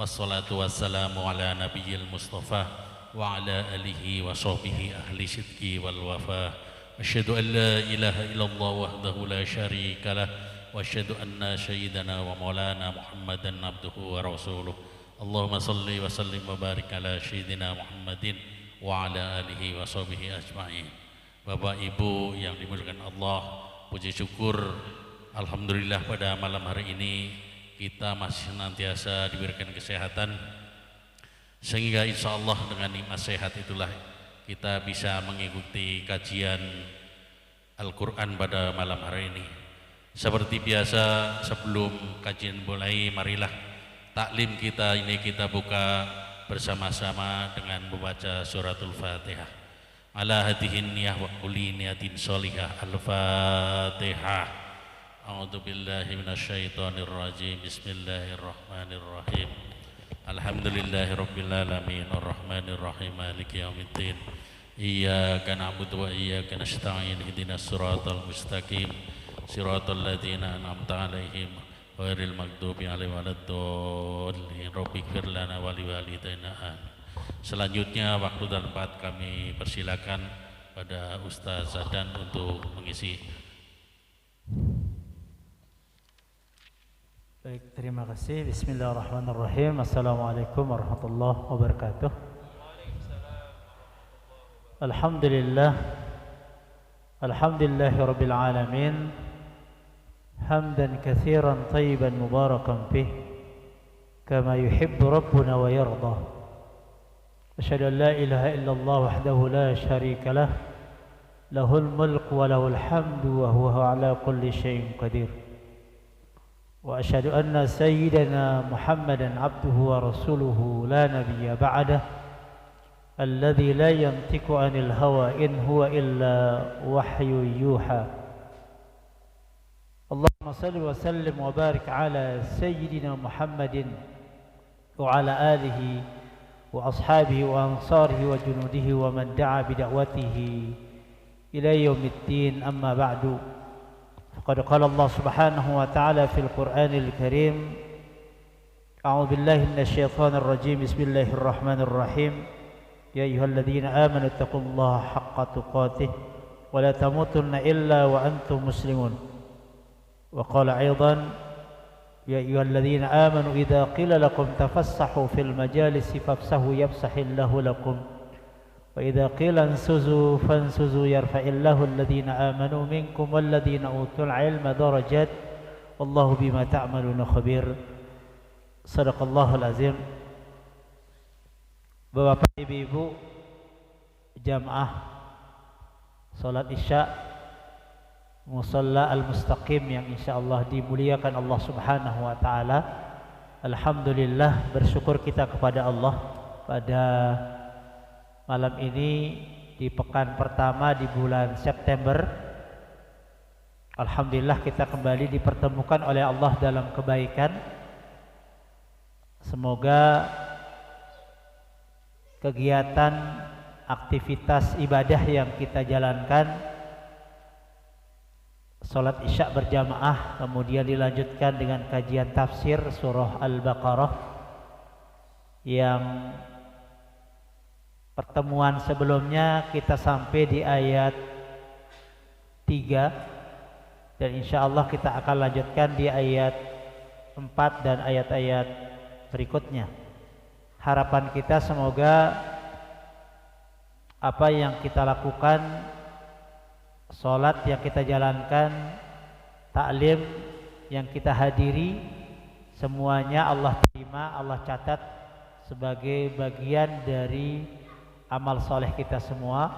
wassalatu wassalamu ala nabiyil mustafa wa ala alihi wa sahbihi ahli sidqi wal wafa. Asyhadu an la ilaha illallah wahdahu la syarika lah wa asyhadu anna sayyidana wa maulana Muhammadan abduhu wa rasuluh. Allahumma salli wa sallim wa barik ala sayyidina Muhammadin wa ala alihi wa sahbihi ajma'in. Bapak Ibu yang dimuliakan Allah, puji syukur alhamdulillah pada malam hari ini kita masih senantiasa diberikan kesehatan, sehingga insya Allah dengan nikmat sehat itulah kita bisa mengikuti kajian Al-Quran pada malam hari ini. Seperti biasa, sebelum kajian mulai, marilah taklim kita ini kita buka bersama-sama dengan membaca suratul Fatihah. Ala hadihin niyah wa kulli niyatin sholihah. Al-Fatihah. A'udzu billahi minasyaitonir rajim. Bismillahirrahmanirrahim. Alhamdulillahirabbil alamin arrahmanir rahim maliki yaumiddin. Iyyaka na'budu wa iyyaka nasta'in. Ihdinas siratal mustaqim. Siratal ladzina an'amta 'alaihim ghairil maghdubi 'alaihim waladdallin. Rabbighfir lana wa liwalidayna. Selanjutnya waktu dan tempat kami persilakan pada Ustaz Zadan untuk mengisi. Baik, terima kasih. Bismillahirrahmanirrahim. Assalamualaikum warahmatullahi wabarakatuh. Alhamdulillah. Alhamdulillahirabbil alamin. Hamdan katsiran tayyiban mubarakan fih kama yuhibbu rabbuna wa yarda. Asyhadu an la ilaha illallah wahdahu la syarika lah. Lahul mulku wa lahul hamdu wa huwa ala kulli syai'in qadir. وأشهد أن سيدنا محمدا عبده ورسوله لا نبي بعده الذي لا ينطق عن الهوى إن هو إلا وحي يوحى. اللهم صل وسلم وبارك على سيدنا محمد وعلى آله وأصحابه وأنصاره وجنوده ومن دعا بدعوته إلى يوم الدين. أما بعد، فقد قال الله سبحانه وتعالى في القرآن الكريم: أعوذ بالله من الشيطان الرجيم. بسم الله الرحمن الرحيم. يا أيها الذين آمنوا اتقوا الله حق تقاته ولا تموتن إلا وأنتم مسلمون. وقال أيضا: يا أيها الذين آمنوا إذا قيل لكم تفسحوا في المجالس فافسحوا يفسح الله لكم وإذا قيل انسزوا فانسزوا يرفع الله الذين آمنوا منكم والذين أوتوا العلم درجات والله بما تعملون خبير. صدق الله العظيم. Bapak Ibu jamaah salat Isya Musalla Al-Mustaqim yang insyaallah dimuliakan Allah Subhanahu wa taala. Alhamdulillah, bersyukur kita kepada Allah pada malam ini di pekan pertama di bulan September. Alhamdulillah kita kembali dipertemukan oleh Allah dalam kebaikan. Semoga kegiatan aktivitas ibadah yang kita jalankan, salat Isya berjamaah, kemudian dilanjutkan dengan kajian tafsir surah Al-Baqarah, yang pertemuan sebelumnya kita sampai di ayat 3 dan insya Allah kita akan lanjutkan di ayat 4 dan ayat-ayat berikutnya. Harapan kita semoga apa yang kita lakukan, sholat yang kita jalankan, taklim yang kita hadiri, semuanya Allah terima, Allah catat sebagai bagian dari amal soleh kita semua,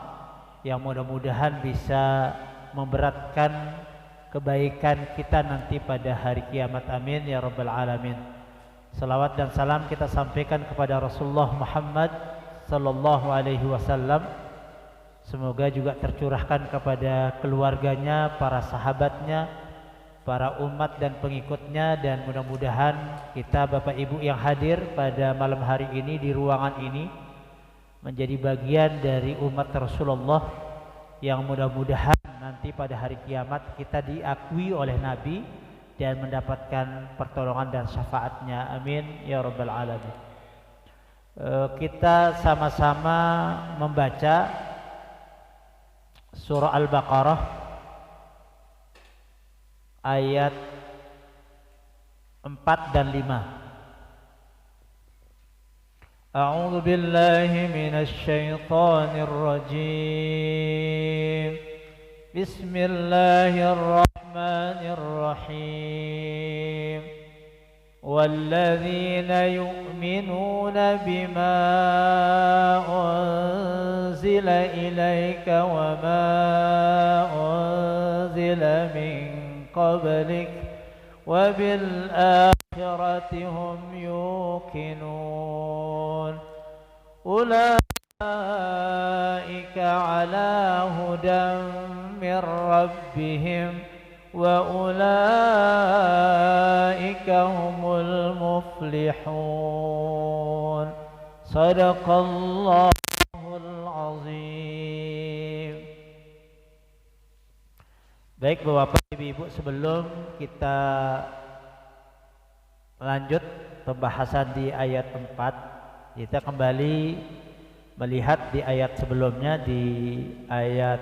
yang mudah-mudahan bisa memberatkan kebaikan kita nanti pada hari kiamat. Amin ya rabbal alamin. Salawat dan salam kita sampaikan kepada Rasulullah Muhammad sallallahu alaihi wasallam. Semoga juga tercurahkan kepada keluarganya, para sahabatnya, para umat dan pengikutnya, dan mudah-mudahan kita Bapak Ibu yang hadir pada malam hari ini di ruangan ini menjadi bagian dari umat Rasulullah yang mudah-mudahan nanti pada hari kiamat kita diakui oleh Nabi dan mendapatkan pertolongan dan syafaatnya. Amin ya rabbal alamin. Kita sama-sama membaca surah Al-Baqarah ayat 4 dan 5. A'udzu billahi minasy syaithanir rajim. Bismillahirrahmanirrahim. Walladzina yu'minuna bima unzila ilaika wa ma unzila min qablik wa bil akhirati hum yuqinun. Ulaika ala hudan min rabbihim wa ulaika humul muflihun. Sadaqallahul azim. Baik Bapak Ibu, sebelum kita lanjut pembahasan di ayat 4, kita kembali melihat di ayat sebelumnya, di ayat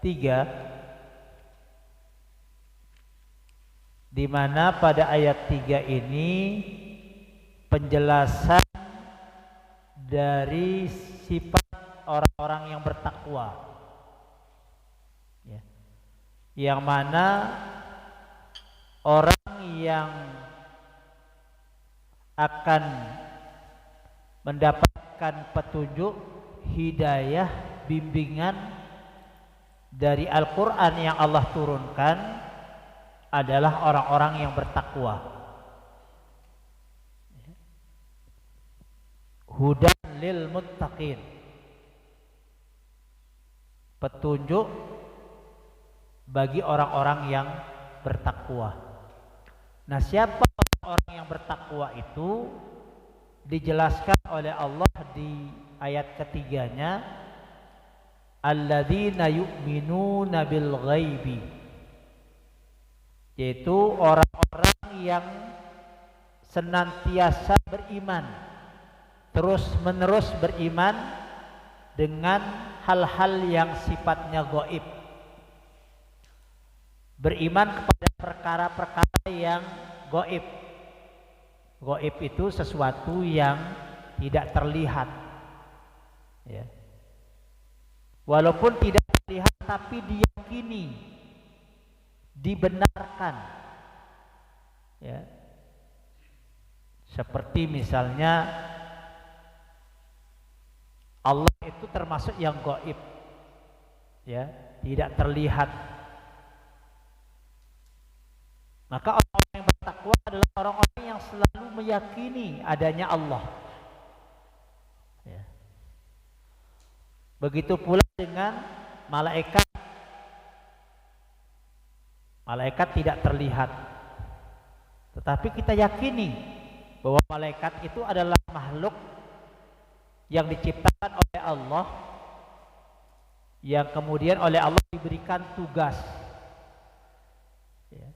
3, di mana pada ayat 3 ini penjelasan dari sifat orang-orang yang bertakwa, ya. Yang mana orang yang akan mendapatkan petunjuk, hidayah, bimbingan dari Al-Quran yang Allah turunkan adalah orang-orang yang bertakwa. Hudan lil muttaqin, petunjuk bagi orang-orang yang bertakwa. Nah, siapa orang yang bertakwa itu dijelaskan oleh Allah di ayat ketiganya, alladzina yu'minuna bil ghaibi, yaitu orang-orang yang senantiasa beriman, terus menerus beriman dengan hal-hal yang sifatnya gaib, beriman kepada perkara-perkara yang gaib. Gaib itu sesuatu yang tidak terlihat, ya. Walaupun tidak terlihat tapi diyakini, dibenarkan, ya. Seperti misalnya Allah itu termasuk yang gaib, ya, tidak terlihat. Maka orang-orang yang bertakwa adalah orang-orang yang selalu meyakini adanya Allah, ya. Begitu pula dengan malaikat. Malaikat tidak terlihat, tetapi kita yakini bahwa malaikat itu adalah makhluk yang diciptakan oleh Allah, yang kemudian oleh Allah diberikan tugas, ya,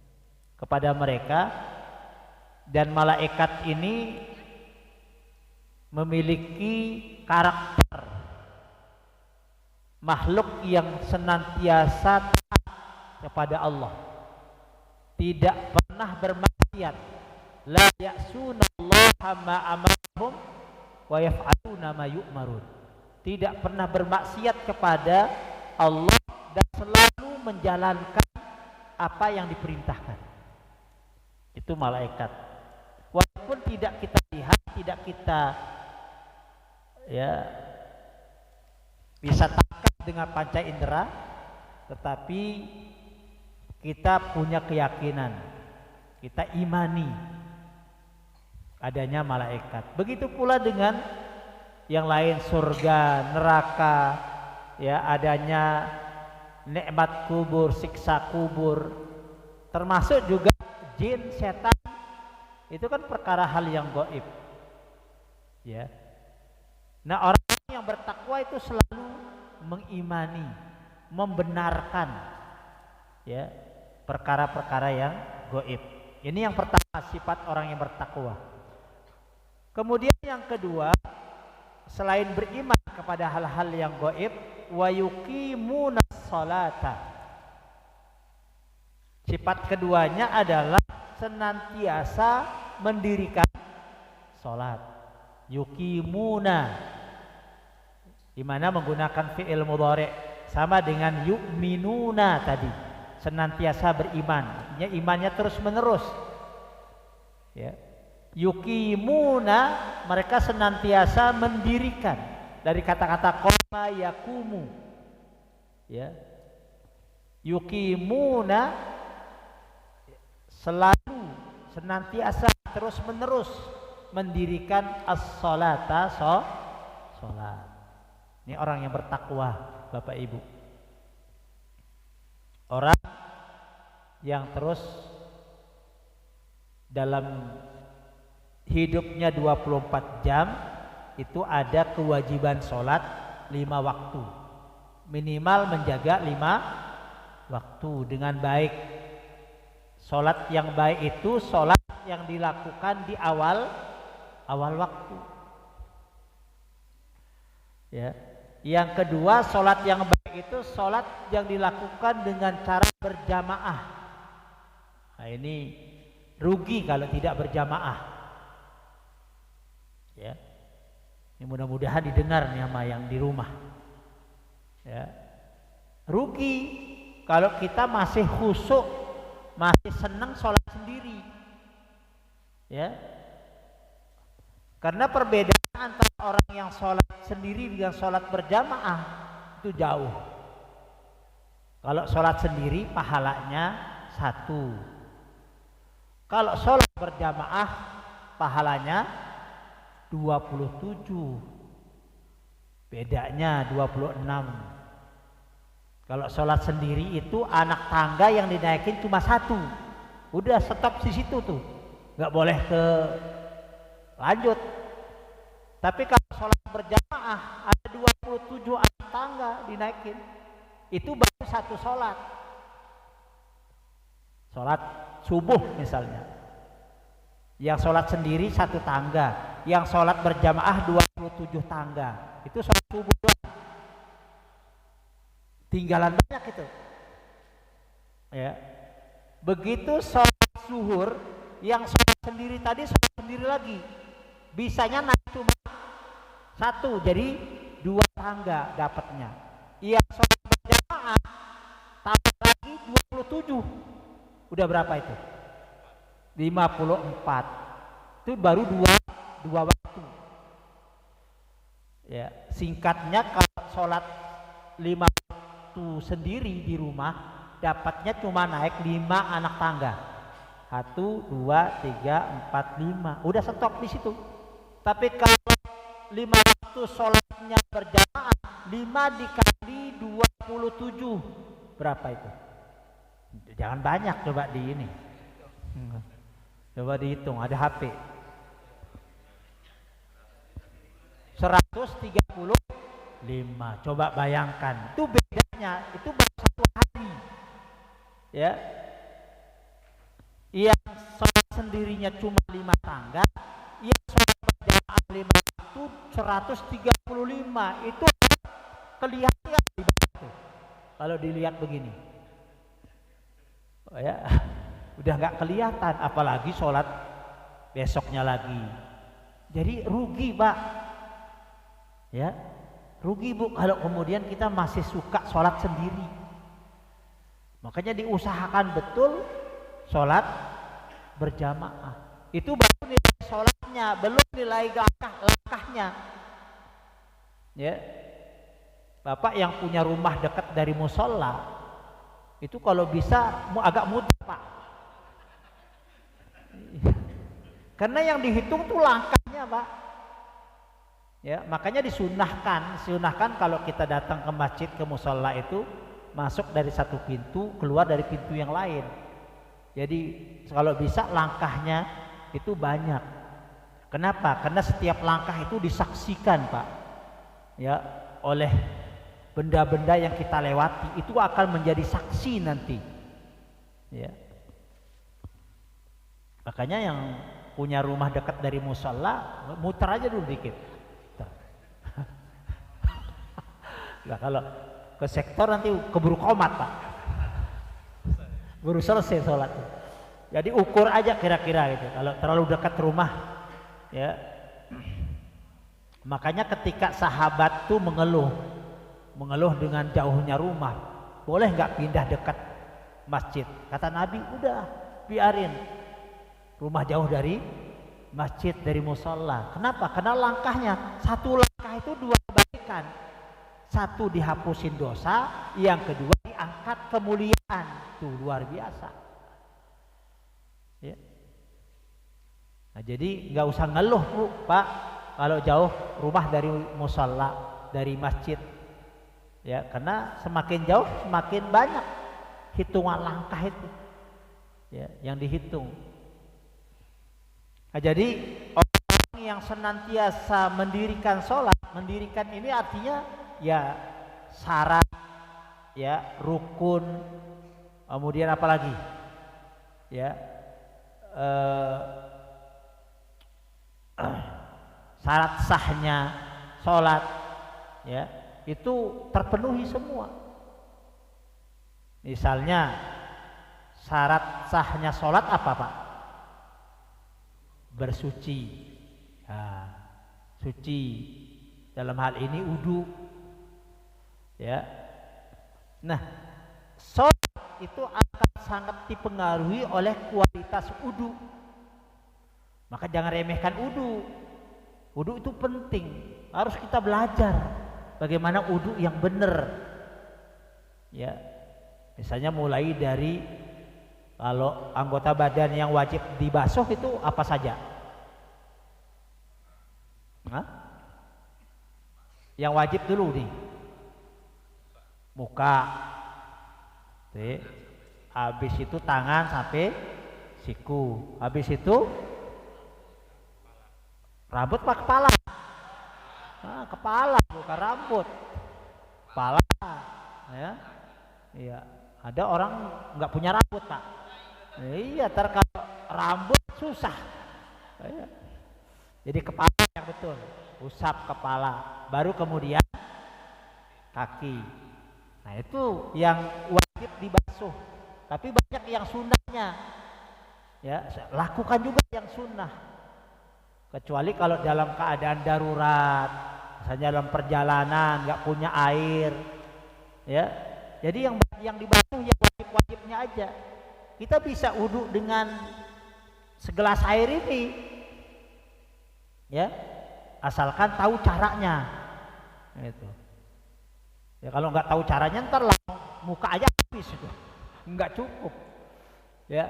kepada mereka. Dan malaikat ini memiliki karakter makhluk yang senantiasa taat kepada Allah, tidak pernah bermaksiat. La ya'sunallaha ma amarahum wa yaf'aluna ma yu'marun. Tidak pernah bermaksiat kepada Allah dan selalu menjalankan apa yang diperintahkan. Itu malaikat. Walaupun tidak kita lihat, tidak kita, ya, bisa tangkap dengan panca indera, tetapi kita punya keyakinan, kita imani adanya malaikat. Begitu pula dengan yang lain, surga, neraka, ya, adanya nikmat kubur, siksa kubur, termasuk juga jin, setan. Itu kan perkara hal yang gaib, ya. Nah, orang yang bertakwa itu selalu mengimani, membenarkan, ya, perkara-perkara yang gaib. Ini yang pertama, sifat orang yang bertakwa. Kemudian yang kedua, selain beriman kepada hal-hal yang gaib, wa yuqimuna sholata. Sifat keduanya adalah senantiasa mendirikan sholat. Yuqimuna, di mana menggunakan fi'il mudhari' sama dengan yu'minuna tadi, senantiasa beriman, imannya terus menerus. Ya. Yuqimuna, mereka senantiasa mendirikan, dari kata-kata qama yakumu. Ya. Yuqimuna, selalu, senantiasa, terus menerus mendirikan as-sholata, sholat. Ini orang yang bertakwa, Bapak Ibu. Orang yang terus dalam hidupnya 24 jam itu ada kewajiban sholat 5 waktu. Minimal menjaga 5 waktu dengan baik. Sholat yang baik itu sholat yang dilakukan di awal waktu. Ya. Yang kedua, sholat yang baik itu sholat yang dilakukan dengan cara berjamaah. Nah, ini rugi kalau tidak berjamaah. Ya. Ini mudah-mudahan didengar nih sama yang di rumah. Ya. Rugi kalau kita masih khusyuk, masih senang sholat sendiri. Ya. Karena perbedaan antara orang yang sholat sendiri dengan sholat berjamaah itu jauh. Kalau sholat sendiri pahalanya 1. Kalau sholat berjamaah pahalanya 27. Bedanya 26. Kalau sholat sendiri itu anak tangga yang dinaikin cuma 1. Udah stop di situ tuh, nggak boleh ke lanjut. Tapi kalau sholat berjamaah ada 27 anak tangga dinaikin, itu baru 1 sholat. Sholat subuh misalnya, yang sholat sendiri 1 tangga, yang sholat berjamaah 27 tangga, itu sholat subuh doang. Tinggalan banyak itu. Ya. Begitu sholat zuhur, yang sholat sendiri tadi sholat sendiri lagi, bisanya naik cuma 1, jadi 2 tangga dapatnya. Yang sholat berjamaah tambah lagi 27, udah berapa itu? 54. Itu baru 2 waktu. Ya, singkatnya kalau sholat 5 waktu sendiri di rumah dapatnya cuma naik 5 anak tangga. 1, 2, 3, 4, 5. Udah stop di situ. Tapi kalau 5 waktu sholatnya berjamaah, 5 dikali 27 berapa itu? Jangan banyak, coba di ini. Coba dihitung, ada HP. 135. Coba bayangkan, itu bedanya, itu baru 1 hari. Ya. Yang sholat sendirinya cuma 5 tangga, yang sholat berjamaah 5 waktu 135. Itu kelihatan itu kalau dilihat begini. Oh ya, udah nggak kelihatan, apalagi sholat besoknya lagi. Jadi rugi, Pak. Ya, rugi, Bu, kalau kemudian kita masih suka sholat sendiri. Makanya diusahakan betul sholat berjamaah. Itu baru nilai sholatnya, belum nilai langkahnya. Ya, Bapak yang punya rumah dekat dari musola, itu kalau bisa agak mudah, Pak. Karena yang dihitung tuh langkahnya, Pak. Ya, makanya disunahkan kalau kita datang ke masjid, ke musola itu masuk dari 1 pintu, keluar dari pintu yang lain. Jadi kalau bisa langkahnya itu banyak. Kenapa? Karena setiap langkah itu disaksikan, Pak. Ya, oleh benda-benda yang kita lewati, itu akan menjadi saksi nanti. Ya. Makanya yang punya rumah dekat dari musola, muter aja dulu dikit. Nah, kalau ke sektor nanti keburu komat Pak, baru selesai sholat. Jadi ukur aja kira-kira gitu. Kalau terlalu dekat rumah, ya. Makanya ketika sahabat tuh mengeluh dengan jauhnya rumah, boleh nggak pindah dekat masjid? Kata Nabi, udah biarin, rumah jauh dari masjid, dari musola. Kenapa? Karena langkahnya, satu langkah itu dua kebaikan. Satu dihapusin dosa, yang kedua diangkat kemuliaan. Tuh luar biasa. Ya. Nah, jadi nggak usah ngeluh Bu, Pak, kalau jauh rumah dari musola, dari masjid. Ya, karena semakin jauh semakin banyak hitungan langkah itu. Ya, yang dihitung. Nah, jadi orang yang senantiasa mendirikan sholat, mendirikan ini artinya ya syarat, ya rukun, kemudian apa lagi, ya syarat sahnya sholat, ya itu terpenuhi semua. Misalnya syarat sahnya sholat apa Pak? Bersuci, nah, suci dalam hal ini wudu, ya. Nah, sholat itu akan sangat dipengaruhi oleh kualitas wudu. Maka jangan remehkan wudu. Wudu itu penting, harus kita belajar bagaimana wudu yang benar, ya. Misalnya mulai dari kalau anggota badan yang wajib dibasuh itu apa saja? Hah? Yang wajib dulu nih, muka, habis itu tangan sampai siku, habis itu rambut pak kepala, nah, kepala bukan rambut, kepala, ya, iya. Ada orang nggak punya rambut Pak, iya, kalau rambut susah, ya. Jadi kepala yang betul, usap kepala, baru kemudian kaki. Nah itu yang wajib dibasuh, tapi banyak yang sunnahnya, ya lakukan juga yang sunnah. Kecuali kalau dalam keadaan darurat, misalnya dalam perjalanan nggak punya air, ya. Jadi yang dibasuh yang wajib-wajibnya aja. Kita bisa wudu dengan segelas air ini, ya, asalkan tahu caranya. Gitu. Ya kalau nggak tahu caranya ntar lah muka aja habis itu, nggak cukup, ya.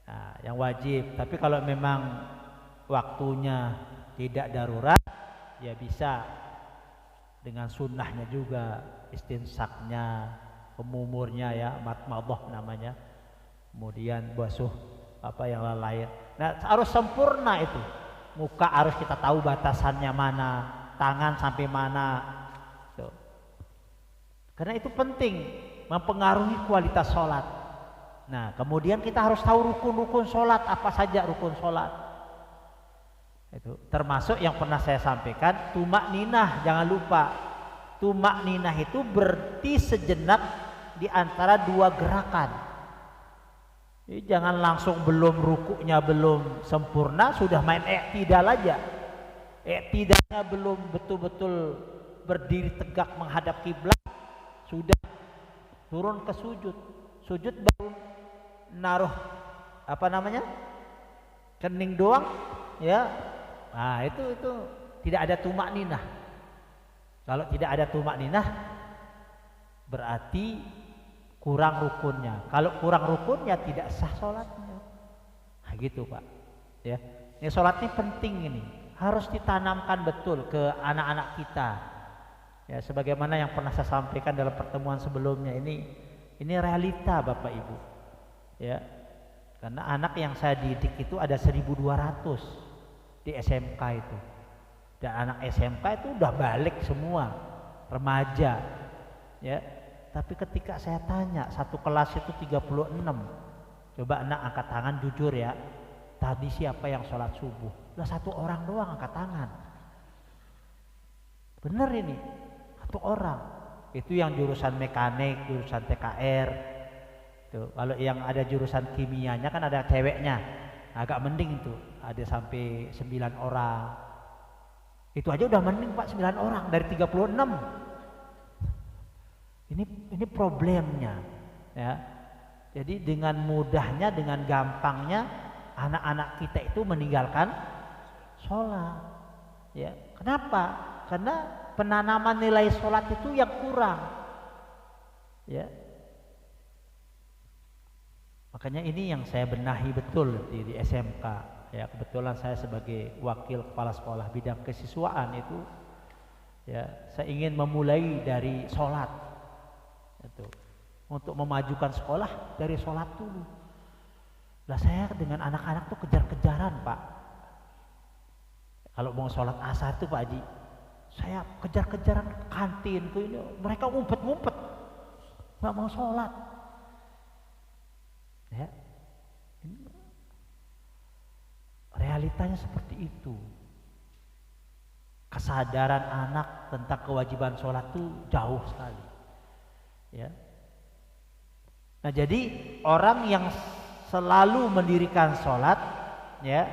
Nah, yang wajib. Tapi kalau memang waktunya tidak darurat, ya bisa dengan sunnahnya juga, istinsaknya, pemumurnya, ya, matmadhah namanya, kemudian basuh apa yang lain. Nah harus sempurna itu, muka harus kita tahu batasannya mana, tangan sampai mana tuh. Karena itu penting, mempengaruhi kualitas sholat. Nah kemudian kita harus tahu rukun-rukun sholat, apa saja rukun sholat itu, termasuk yang pernah saya sampaikan, tumak ninah. Jangan lupa, tumak ninah itu berhenti sejenak di antara dua gerakan. Jadi jangan langsung belum rukuknya belum sempurna sudah main i'tidal aja. I'tidalnya belum betul-betul berdiri tegak menghadap kiblat, sudah turun ke sujud. Sujud baru naruh apa namanya, kening doang, ya. Nah itu tidak ada tumak ninah. Kalau tidak ada tumak ninah berarti kurang rukunnya. Kalau kurang rukunnya tidak sah sholatnya. Nah, gitu Pak. Ya, ini sholat ini penting, ini harus ditanamkan betul ke anak-anak kita. Ya, sebagaimana yang pernah saya sampaikan dalam pertemuan sebelumnya, ini realita Bapak Ibu. Ya, karena anak yang saya didik itu ada 1.200 di SMK itu. Dan anak SMK itu udah balik semua, remaja, ya. Tapi ketika saya tanya, satu kelas itu 36, Coba anak angkat tangan jujur ya. Tadi siapa yang sholat subuh? Lah 1 orang doang angkat tangan. Bener ini, 1 orang. Itu yang jurusan mekanik, jurusan TKR. Tuh, kalau yang ada jurusan kimianya kan ada ceweknya. Agak mending itu, ada sampai 9 orang. Itu aja udah mending Pak, 9 orang dari 36. Ini problemnya ya. Jadi dengan mudahnya, dengan gampangnya anak-anak kita itu meninggalkan sholat ya. Kenapa? Karena penanaman nilai sholat itu yang kurang ya. Makanya ini yang saya benahi betul di SMK ya. Kebetulan saya sebagai wakil kepala sekolah bidang kesiswaan itu ya, saya ingin memulai dari sholat itu. Untuk memajukan sekolah dari sholat dulu. Lah saya dengan anak-anak tuh kejar-kejaran Pak. Kalau mau sholat asar tuh Pak Haji, saya kejar-kejaran ke kantin ke ini, mereka ngumpet-ngumpet, nggak mau sholat. Ya, realitanya seperti itu. Kesadaran anak tentang kewajiban sholat tuh jauh sekali. Ya. Nah jadi orang yang selalu mendirikan sholat ya,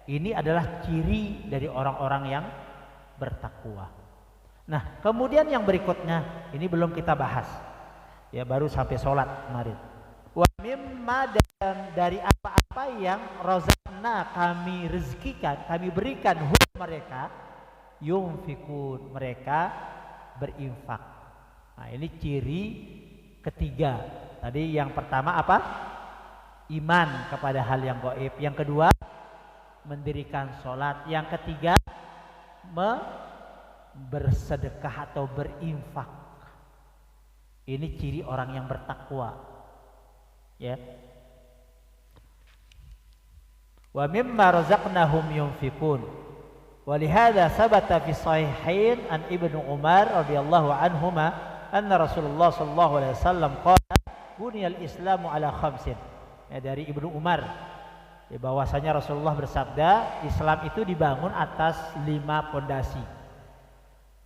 ini adalah ciri dari orang-orang yang bertakwa. Nah kemudian yang berikutnya ini belum kita bahas ya, baru sampai sholat kemarin. Wa mimma, dan dari apa-apa yang rozakna, kami rezekikan, kami berikan mereka, yunfikun, mereka berinfak. Nah ini ciri ketiga. Tadi yang pertama apa? Iman kepada hal yang gaib. Yang kedua, mendirikan sholat. Yang ketiga, bersedekah atau berinfak. Ini ciri orang yang bertakwa. Ya. Wa mimma razaqnahum yunfikun. Walihada sabata fi sahihain an Ibnu Umar radhiyallahu anhuma anna Rasulullah sallallahu alaihi wasallam qala buniyal Islamu ala khamsin. Ya, dari Ibnu Umar ya, bahwasanya Rasulullah bersabda Islam itu dibangun atas 5 pondasi.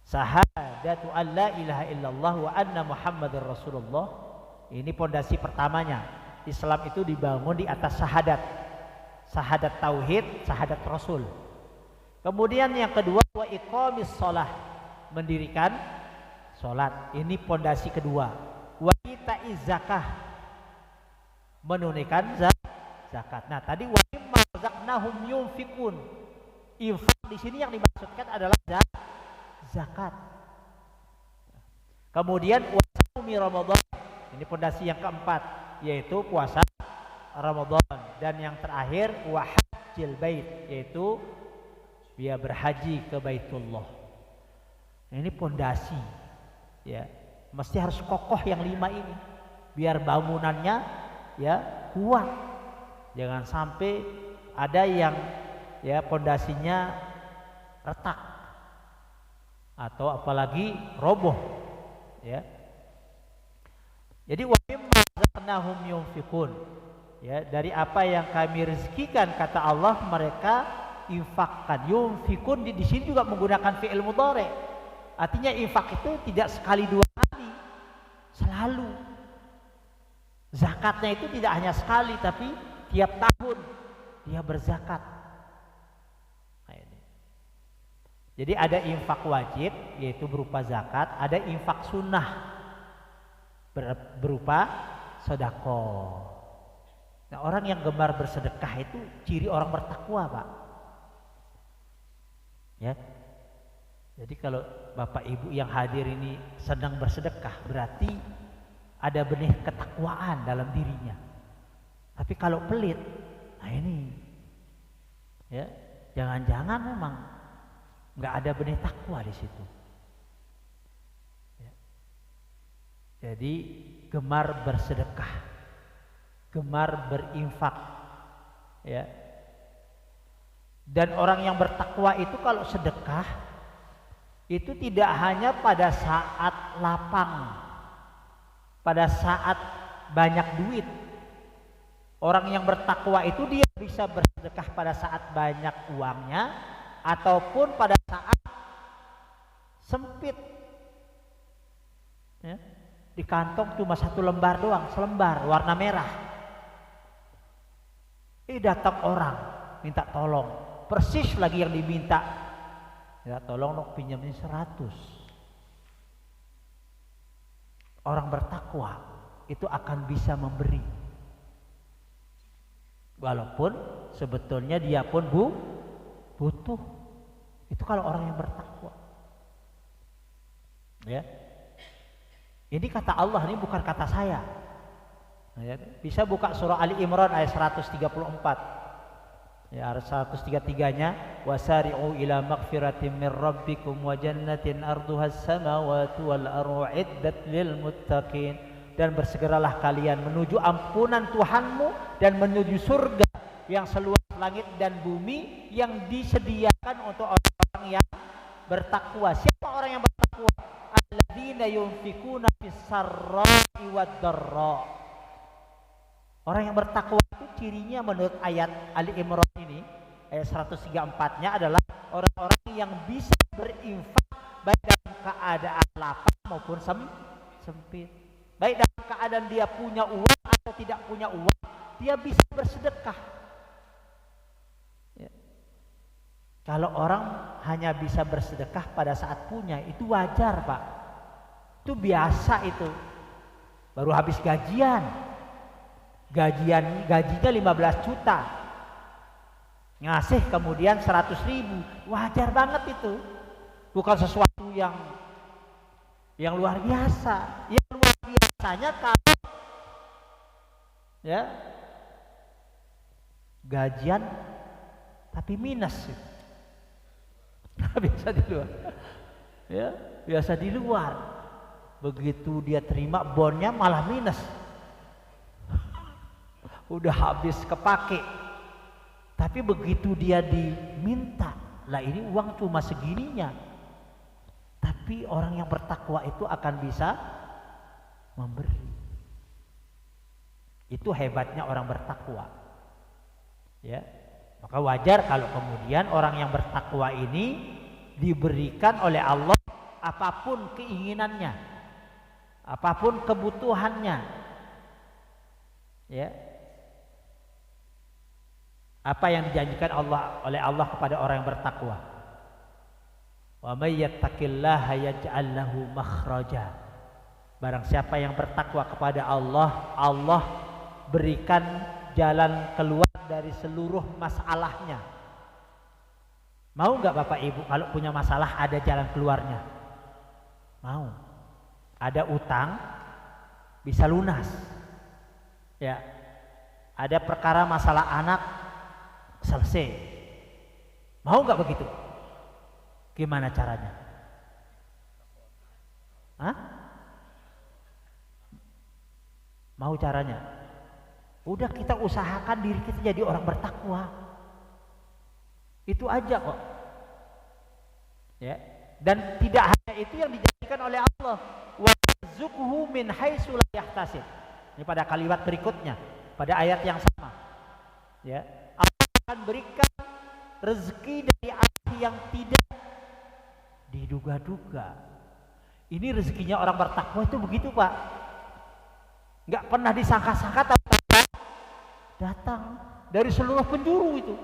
Syahadatu an la ilaha illallah wa anna Muhammadar Rasulullah. Ini pondasi pertamanya. Islam itu dibangun di atas syahadat. Syahadat tauhid, syahadat Rasul. Kemudian yang kedua, wa iqamis shalah, mendirikan salat. Ini pondasi kedua. Wa ita'iz zakah, menunaikan zakat. Nah, tadi wa mimma razaqnahum yunfikun. Infak di sini yang dimaksudkan adalah zakat. Kemudian wa shaumi Ramadan. Ini pondasi yang keempat, yaitu puasa Ramadan. Dan yang terakhir wa hajjil bait, yaitu dia berhaji ke Baitullah. Ini pondasi ya. Mesti harus kokoh yang 5 ini biar bangunannya ya kuat. Jangan sampai ada yang ya pondasinya retak atau apalagi roboh ya. Jadi wa mimma razaqnahum yunfikun, ya, dari apa yang kami rezekikan kata Allah mereka infakkan. Yunfikun di sini juga menggunakan fi'il mudhari'. Artinya infak itu tidak sekali 2 kali, selalu. Zakatnya itu tidak hanya sekali, tapi tiap tahun dia berzakat. Nah, ini. Jadi ada infak wajib, yaitu berupa zakat, ada infak sunnah berupa sedekah. Nah, orang yang gemar bersedekah itu ciri orang bertakwa, Pak. Ya. Jadi kalau Bapak Ibu yang hadir ini sedang bersedekah, berarti ada benih ketakwaan dalam dirinya. Tapi kalau pelit, nah ini ya, jangan-jangan memang nggak ada benih takwa di situ. Ya. Jadi gemar bersedekah, gemar berinfak, ya. Dan orang yang bertakwa itu kalau sedekah itu tidak hanya pada saat lapang, pada saat banyak duit, Orang yang bertakwa itu dia bisa bersedekah pada saat banyak uangnya ataupun pada saat sempit. Ya. Di kantong cuma 1 lembar doang, selembar warna merah. Datang orang minta tolong, persis lagi yang diminta. Ya, tolong dong pinjamin 100. Orang bertakwa itu akan bisa memberi. Walaupun sebetulnya dia pun butuh. Itu kalau orang yang bertakwa. Ya. Ini kata Allah, ini bukan kata saya. Ya. Bisa buka surah Ali Imran ayat 134. Ya, ayat 133-nya, wasari'u ila maghfiratin min rabbikum wa jannatin arduhas samawati wal ardu iddat lil muttaqin. Dan bersegeralah kalian menuju ampunan Tuhanmu dan menuju surga yang seluas langit dan bumi yang disediakan untuk orang-orang yang bertakwa. Siapa orang yang bertakwa? Alladzina yunfikuna fis sarra'i wad dharra. Orang yang bertakwa itu cirinya menurut ayat Ali Imran ini, ayat 134-nya adalah orang-orang yang bisa berinfak baik dalam keadaan lapang maupun sempit. Baik dalam keadaan dia punya uang atau tidak punya uang, dia bisa bersedekah. Ya. Kalau orang hanya bisa bersedekah pada saat punya, itu wajar, Pak. Itu biasa itu. Baru habis gajinya 15 juta. Ngasih kemudian 100.000, wajar banget itu. Bukan sesuatu yang luar biasa. Yang luar biasanya kalau ya gajian tapi minus. Biasa di luar. Ya, biasa di luar. Begitu dia terima bonnya malah minus. Udah habis kepake. Tapi begitu dia diminta, lah ini uang cuma segininya. Tapi orang yang bertakwa itu akan bisa memberi. Itu hebatnya orang bertakwa. Ya. Maka wajar kalau kemudian orang yang bertakwa ini diberikan oleh Allah apapun keinginannya, apapun kebutuhannya. Ya. Apa yang dijanjikan oleh Allah kepada orang yang bertakwa? Wa may yattaqillaha yaj'al lahu makhraja. Barang siapa yang bertakwa kepada Allah, Allah berikan jalan keluar dari seluruh masalahnya. Mau nggak Bapak Ibu kalau punya masalah ada jalan keluarnya? Mau. Ada utang bisa lunas. Ya. Ada perkara masalah anak selesai. Mau nggak begitu? Gimana caranya? Hah? Mau caranya? Udah kita usahakan diri kita jadi orang bertakwa. Itu aja kok. Ya. Dan tidak hanya itu yang dijanjikan oleh Allah. Wa yarzuquhu min haitsu la yahtasib. Ini pada kalimat berikutnya, pada ayat yang sama. Ya. Allah akan berikan rezeki dari arah yang tidak diduga-duga. Ini rezekinya orang bertakwa itu begitu, Pak. Nggak pernah disangka-sangka datang dari seluruh penjuru itu.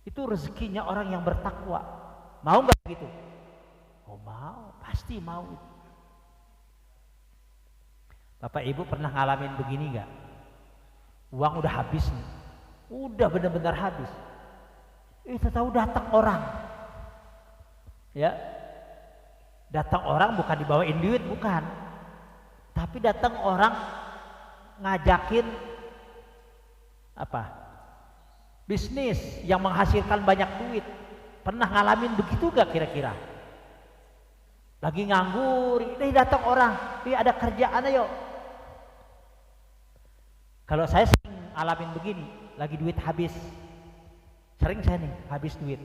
Itu rezekinya orang yang bertakwa. Mau nggak begitu? Oh mau, pasti mau. Bapak Ibu pernah ngalamin begini nggak? Uang udah habis nih, udah benar-benar habis. Itu tahu datang orang, ya, datang orang bukan dibawain duit, bukan. Tapi datang orang ngajakin apa? Bisnis yang menghasilkan banyak duit. Pernah ngalamin begitu gak kira-kira? Lagi nganggur, ini datang orang, ini ada kerjaan ayo. Kalau saya sering ngalamin begini, lagi duit habis. Sering saya nih habis duit.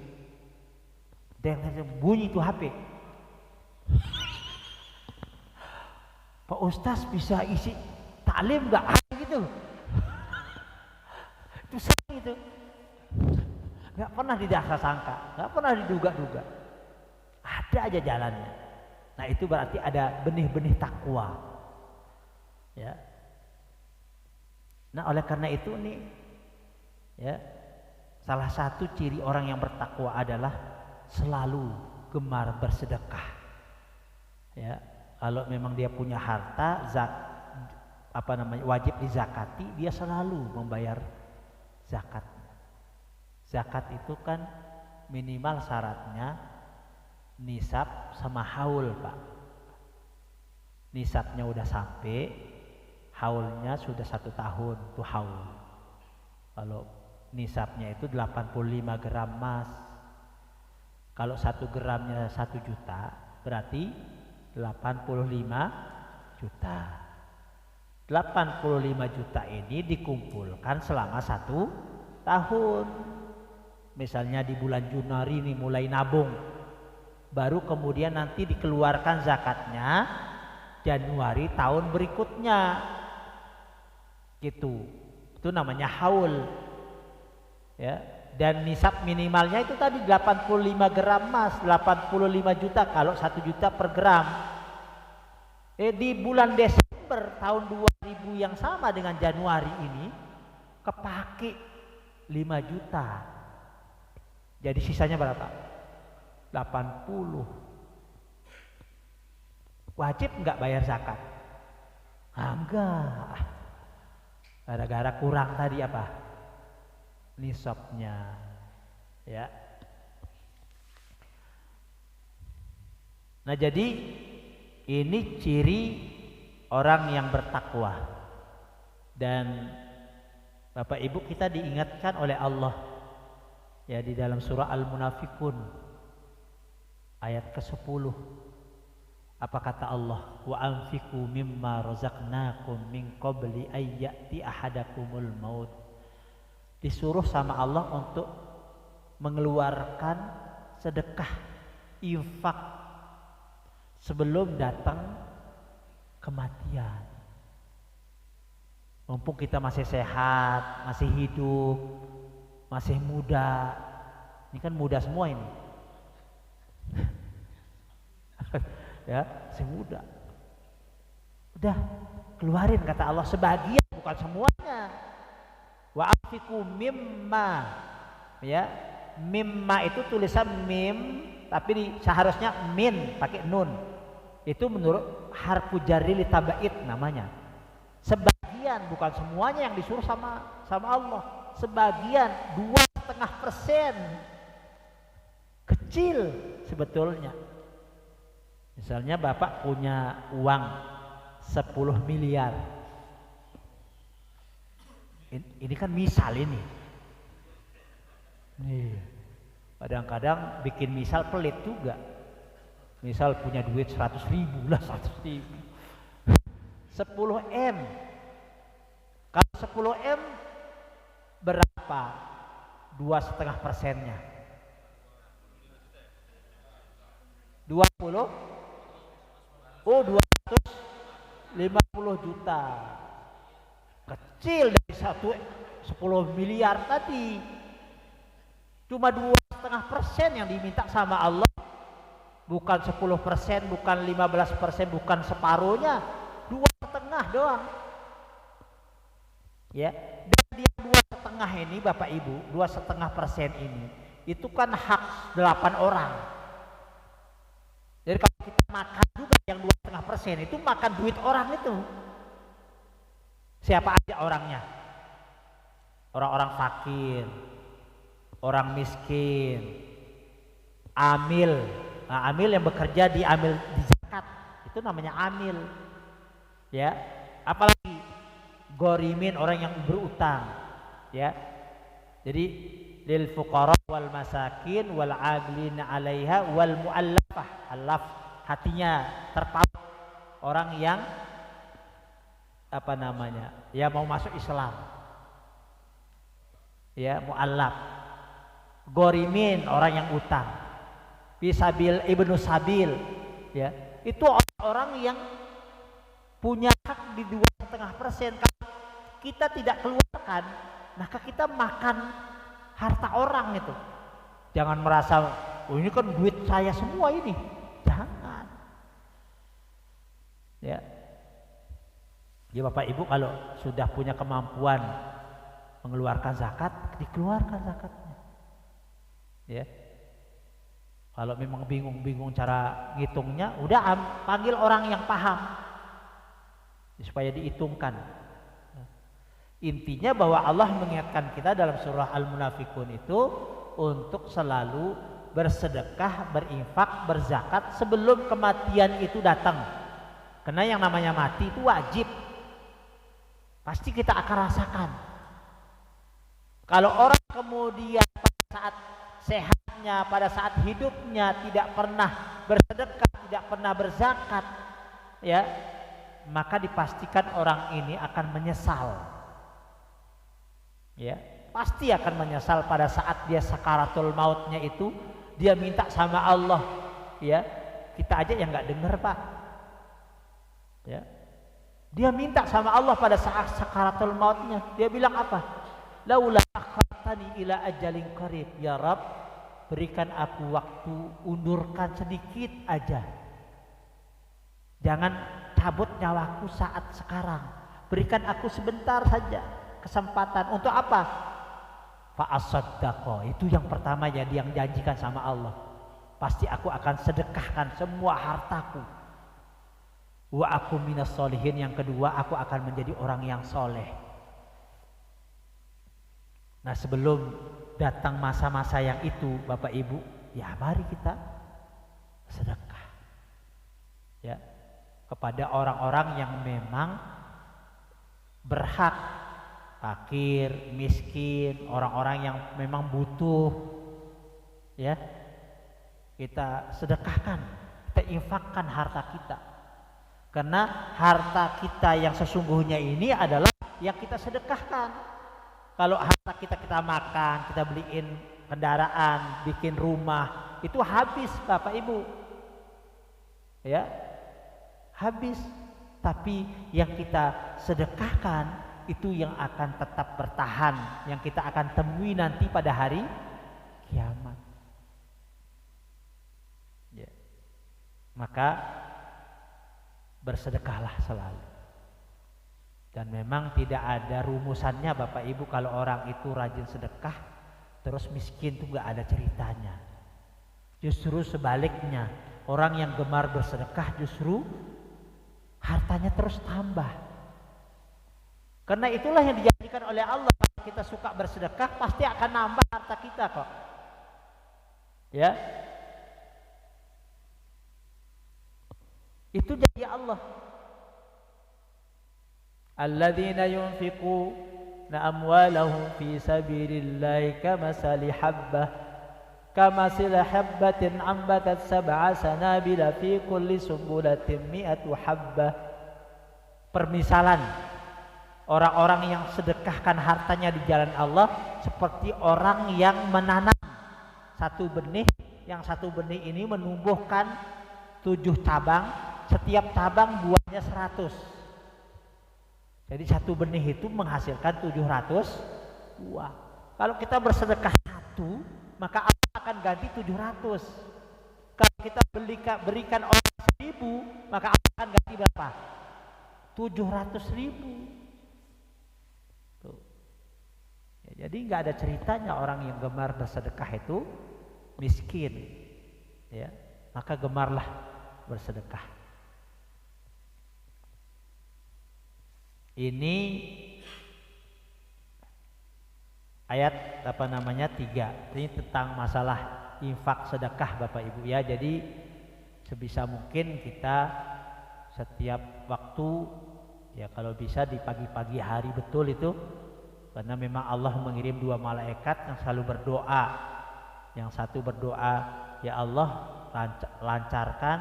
Dan bunyi tuh HP. Pak Ustaz bisa isi taklim gak? Gitu. pernah sangka, nggak pernah diduga-duga. Ada aja jalannya. Nah itu berarti ada benih-benih takwa. Ya. Nah oleh karena itu nih, ya, salah satu ciri orang yang bertakwa adalah selalu gemar bersedekah. Ya, kalau memang dia punya harta, wajib dizakati, dia selalu membayar zakat. Zakat itu kan minimal syaratnya nisab sama haul, Pak. Nisabnya udah sampai, haulnya sudah 1 tahun, itu haul. Kalau nisabnya itu 85 gram emas. Kalau 1 gramnya 1 juta, berarti 85 juta. 85 juta ini dikumpulkan selama 1 tahun. Misalnya di bulan Januari ini mulai nabung, baru kemudian nanti dikeluarkan zakatnya Januari tahun berikutnya. Gitu. Itu namanya haul. Ya, dan nisab minimalnya itu tadi 85 gram emas, 85 juta kalau 1 juta per gram. Di bulan Desember tahun 2000 yang sama dengan Januari ini kepake 5 juta. Jadi sisanya berapa? 80. Wajib nggak bayar zakat? Enggak. Gara-gara kurang tadi apa? Nisabnya. Ya. Nah, jadi ini ciri orang yang bertakwa. Dan Bapak Ibu, kita diingatkan oleh Allah ya di dalam surah Al-Munafikun ayat ke-10. Apa kata Allah? Wa anfiqu mimma razaqnakum min qabli ayyati ahadakumul maut. Disuruh sama Allah untuk mengeluarkan sedekah, infak sebelum datang kematian. Mumpung kita masih sehat, masih hidup, masih muda. Ini kan muda semua ini. Ya, masih muda. Udah, keluarin kata Allah sebagian, bukan semuanya. Wa anfiqu mimma. Ya, mimma itu tulisan mim, tapi seharusnya min pakai nun. Itu menurut harfu jarri li tabait namanya. Sebagian, bukan semuanya yang disuruh sama Allah. Sebagian, 2,5%. Kecil sebetulnya. Misalnya Bapak punya uang 10 miliar. Ini kan misal ini. Nih, kadang-kadang bikin misal pelit juga. Misal punya duit 100.000 lah, 100.000. 10 M. Kalau 10 M berapa? 2,5%-nya. 20? Oh, 250 juta. Kecil dari 10 miliar tadi. Cuma 2,5% yang diminta sama Allah. Bukan 10%, bukan 15%, bukan separuhnya. 2,5 doang. Ya, dan dia 2,5 ini Bapak Ibu, 2,5% ini itu kan hak 8 orang. Jadi kalau kita makan juga yang 2,5% itu makan duit orang itu. Siapa aja orangnya? Orang-orang fakir, orang miskin, amil. Nah, amil yang bekerja di zakat itu namanya amil. Ya, apalagi gorimin, orang yang berutang. Ya, jadi lil fuqara wal masakin wal amilina 'alaiha wal mu'allafah, alaf, hatinya terpaut, orang yang ya mau masuk Islam. Ya, mu'allaf. Gorimin, orang yang utang. Bisabil ibnu sabil, ya, itu orang yang punya hak di 2,5%. Kalau kita tidak keluarkan, maka kita makan harta orang itu. Jangan merasa, oh ini kan duit saya semua ini. Jangan. Ya. Ya Bapak Ibu kalau sudah punya kemampuan mengeluarkan zakat, dikeluarkan zakatnya. Ya. Kalau memang bingung-bingung cara ngitungnya, udah panggil orang yang paham supaya dihitungkan. Intinya bahwa Allah mengingatkan kita dalam surah Al-Munafikun itu untuk selalu bersedekah, berinfak, berzakat sebelum kematian itu datang. Karena yang namanya mati itu wajib. Pasti kita akan rasakan. Kalau orang kemudian pada saat sehatnya, pada saat hidupnya tidak pernah bersedekah, tidak pernah berzakat, ya, maka dipastikan orang ini akan menyesal. Ya, pasti akan menyesal pada saat dia sakaratul mautnya itu, dia minta sama Allah, ya. Kita aja yang nggak dengar, Pak. Ya. Dia minta sama Allah pada saat sakaratul mautnya. Dia bilang apa? Laula akhartani ila ajalin qarib, ya Rabb, berikan aku waktu, undurkan sedikit aja. Jangan cabut nyawaku saat sekarang. Berikan aku sebentar saja kesempatan. Untuk apa? Fa'asaddaqa, itu yang pertama yang janjikan sama Allah. Pasti aku akan sedekahkan semua hartaku. Wa aku minas solihin, yang kedua aku akan menjadi orang yang soleh. Nah sebelum datang masa-masa yang itu Bapak Ibu, ya mari kita sedekah, ya, kepada orang-orang yang memang berhak, fakir, miskin, orang-orang yang memang butuh, ya, kita sedekahkan, kita infakkan harta kita. Karena harta kita yang sesungguhnya ini adalah yang kita sedekahkan. Kalau harta kita makan, kita beliin kendaraan, bikin rumah, itu habis Bapak Ibu, ya, habis. Tapi yang kita sedekahkan itu yang akan tetap bertahan, yang kita akan temui nanti pada hari kiamat. Ya. Maka bersedekahlah selalu. Dan memang tidak ada rumusannya Bapak Ibu, kalau orang itu rajin sedekah terus miskin itu nggak ada ceritanya. Justru sebaliknya, orang yang gemar bersedekah justru hartanya terus tambah. Karena itulah yang dijanjikan oleh Allah, kalau kita suka bersedekah pasti akan nambah harta kita kok. Ya. Itu janji Allah. Alladzina yunfiquna amwalahum fi sabilillahi kamasali habbatin ambatat sab'a sanabila fi kulli sumbulatin mi'atu habbah. Permisalan orang-orang yang sedekahkan hartanya di jalan Allah seperti orang yang menanam satu benih, yang satu benih ini menumbuhkan 7 cabang, setiap cabang buahnya 100. Jadi satu benih itu menghasilkan 700 buah. Kalau kita bersedekah 1, maka Allah akan ganti 700. Kalau kita berikan orang 1000, maka Allah akan ganti berapa? 700.000. Tuh. Ya, jadi nggak ada ceritanya orang yang gemar bersedekah itu miskin. Ya, maka gemarlah bersedekah. Ini ayat 3. Ini tentang masalah infak sedekah Bapak Ibu ya. Jadi sebisa mungkin kita setiap waktu, ya kalau bisa di pagi-pagi hari betul itu, karena memang Allah mengirim 2 malaikat yang selalu berdoa. Yang satu berdoa, ya Allah lancarkan,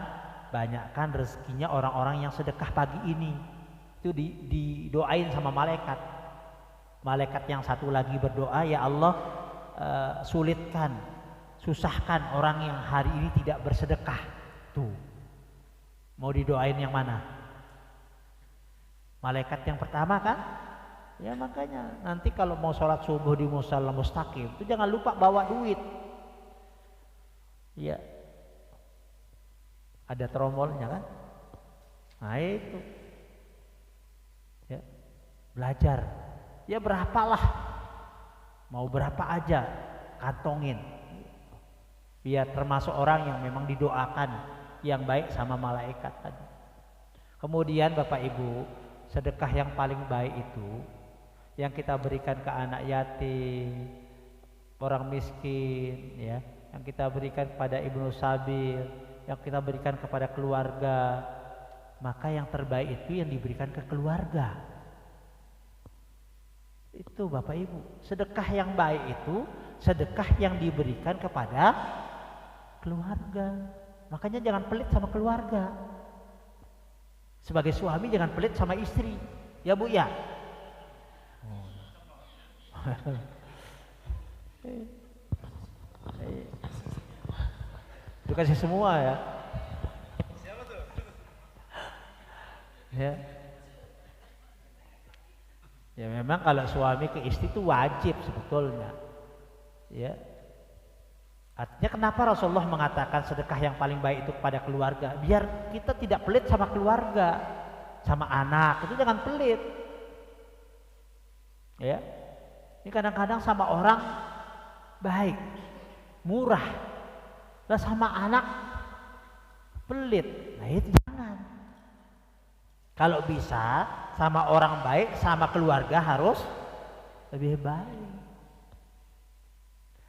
banyakkan rezekinya orang-orang yang sedekah pagi ini. Itu didoain sama malaikat. Malaikat yang satu lagi berdoa, ya Allah sulitkan, susahkan orang yang hari ini tidak bersedekah. Tuh, mau didoain yang mana? Malaikat yang pertama kan? Ya makanya nanti kalau mau sholat subuh di musalla mustaqim itu jangan lupa bawa duit. Iya. Ada tromolnya kan? Nah itu. Ya. Belajar. Ya berapalah. Mau berapa aja kantongin. Biar termasuk orang yang memang didoakan yang baik sama malaikat tadi. Kemudian Bapak Ibu, sedekah yang paling baik itu yang kita berikan ke anak yatim, orang miskin, ya, yang kita berikan kepada ibnu sabil, yang kita berikan kepada keluarga. Maka yang terbaik itu yang diberikan ke keluarga. Itu Bapak Ibu, sedekah yang baik itu sedekah yang diberikan kepada keluarga. Makanya jangan pelit sama keluarga. Sebagai suami jangan pelit sama istri. Ya Bu ya. Itu kasih semua ya. Siapa tuh? Ya. Ya memang kalau suami ke istri itu wajib sebetulnya. Ya. Artinya kenapa Rasulullah mengatakan sedekah yang paling baik itu kepada keluarga? Biar kita tidak pelit sama keluarga, sama anak, itu jangan pelit. Ya. Ini kadang-kadang sama orang baik, murah, lah sama anak pelit. Nah itu jangan. Kalau bisa sama orang baik, sama keluarga harus lebih baik.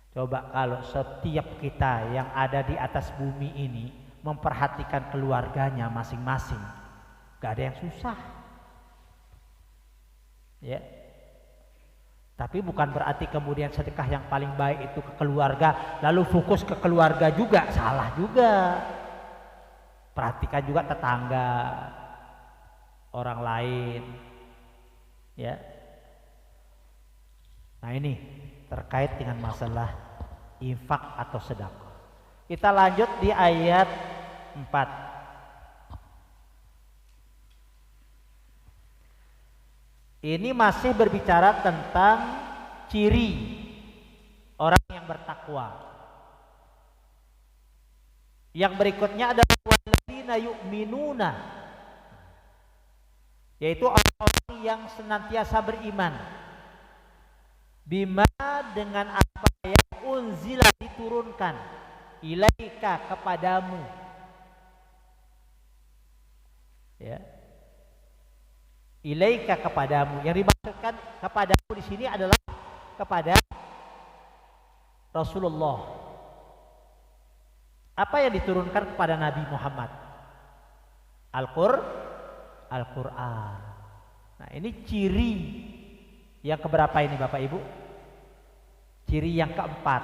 Coba kalau setiap kita yang ada di atas bumi ini memperhatikan keluarganya masing-masing, gak ada yang susah. Ya. Tapi bukan berarti kemudian sedekah yang paling baik itu ke keluarga, lalu fokus ke keluarga juga, salah juga. Perhatikan juga tetangga, orang lain. Ya. Nah ini terkait dengan masalah infak atau sedekah. Kita lanjut di ayat 4. Ini masih berbicara tentang ciri orang yang bertakwa. Yang berikutnya adalah walladzina yu'minuna, yaitu orang-orang yang senantiasa beriman bima, dengan apa yang unzila, diturunkan, ilaika, kepadamu. Ya. Ilaika, kepadamu. Yang dimaksudkan kepadamu di sini adalah kepada Rasulullah. Apa yang diturunkan kepada Nabi Muhammad? Al-Qur'an. Nah, ini ciri yang keberapa ini Bapak Ibu? Ciri yang keempat.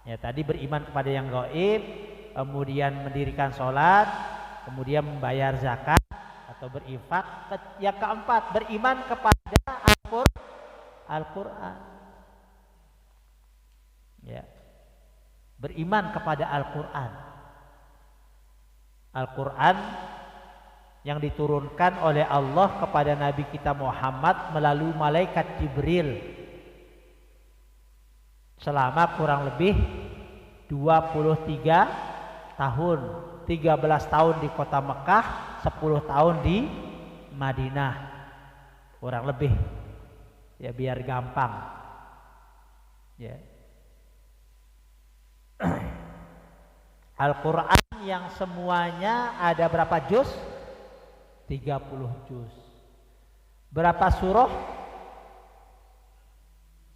Ya, tadi beriman kepada yang gaib, kemudian mendirikan sholat, kemudian membayar zakat atau berinfak. Yang keempat, beriman kepada Al-Qur'an. Ya. Beriman kepada Al-Qur'an. Al-Qur'an yang diturunkan oleh Allah kepada Nabi kita Muhammad melalui malaikat Jibril selama kurang lebih 23 tahun. 13 tahun di kota Mekah, 10 tahun di Madinah, kurang lebih. Ya biar gampang. Ya. Al-Qur'an yang semuanya ada berapa juz? 30 juz. Berapa surah?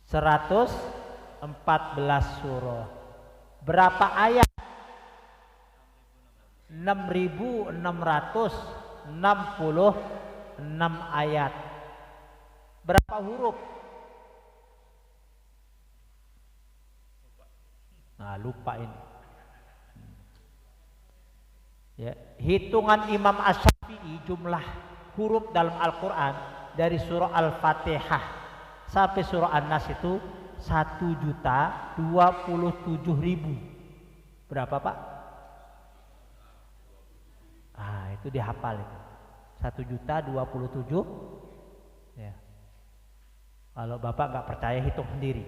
114 surah. Berapa ayat? 6.666 ayat. Berapa huruf? Nah, lupa ini. Ya, hitungan Imam Asy-Syafi'i jumlah huruf dalam Al-Qur'an dari surah Al-Fatihah sampai surah An-Nas itu 1.027.000. Berapa Pak? Ah, itu dihafal itu. 1.027.000. Ya. Kalau Bapak nggak percaya hitung sendiri.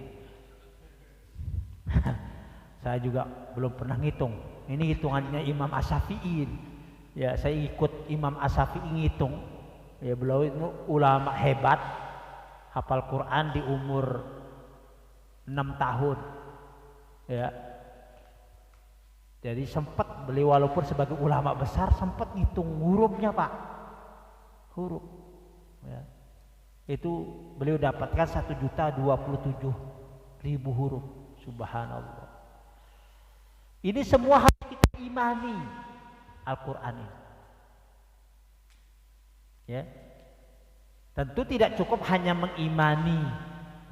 Saya juga belum pernah ngitung. Ini hitungannya Imam Asy-Syafi'i. Ya, saya ikut Imam Asy-Syafi'i ngitung. Ya, beliau itu ulama hebat, hafal Quran di umur 6 tahun. Ya. Jadi sempat beliau walaupun sebagai ulama besar sempat ngitung hurufnya, Pak. Huruf. Ya. Itu beliau dapatkan 1.027.000 huruf. Subhanallah. Ini semua harus kita imani Al-Quran ini. Ya. Tentu tidak cukup hanya mengimani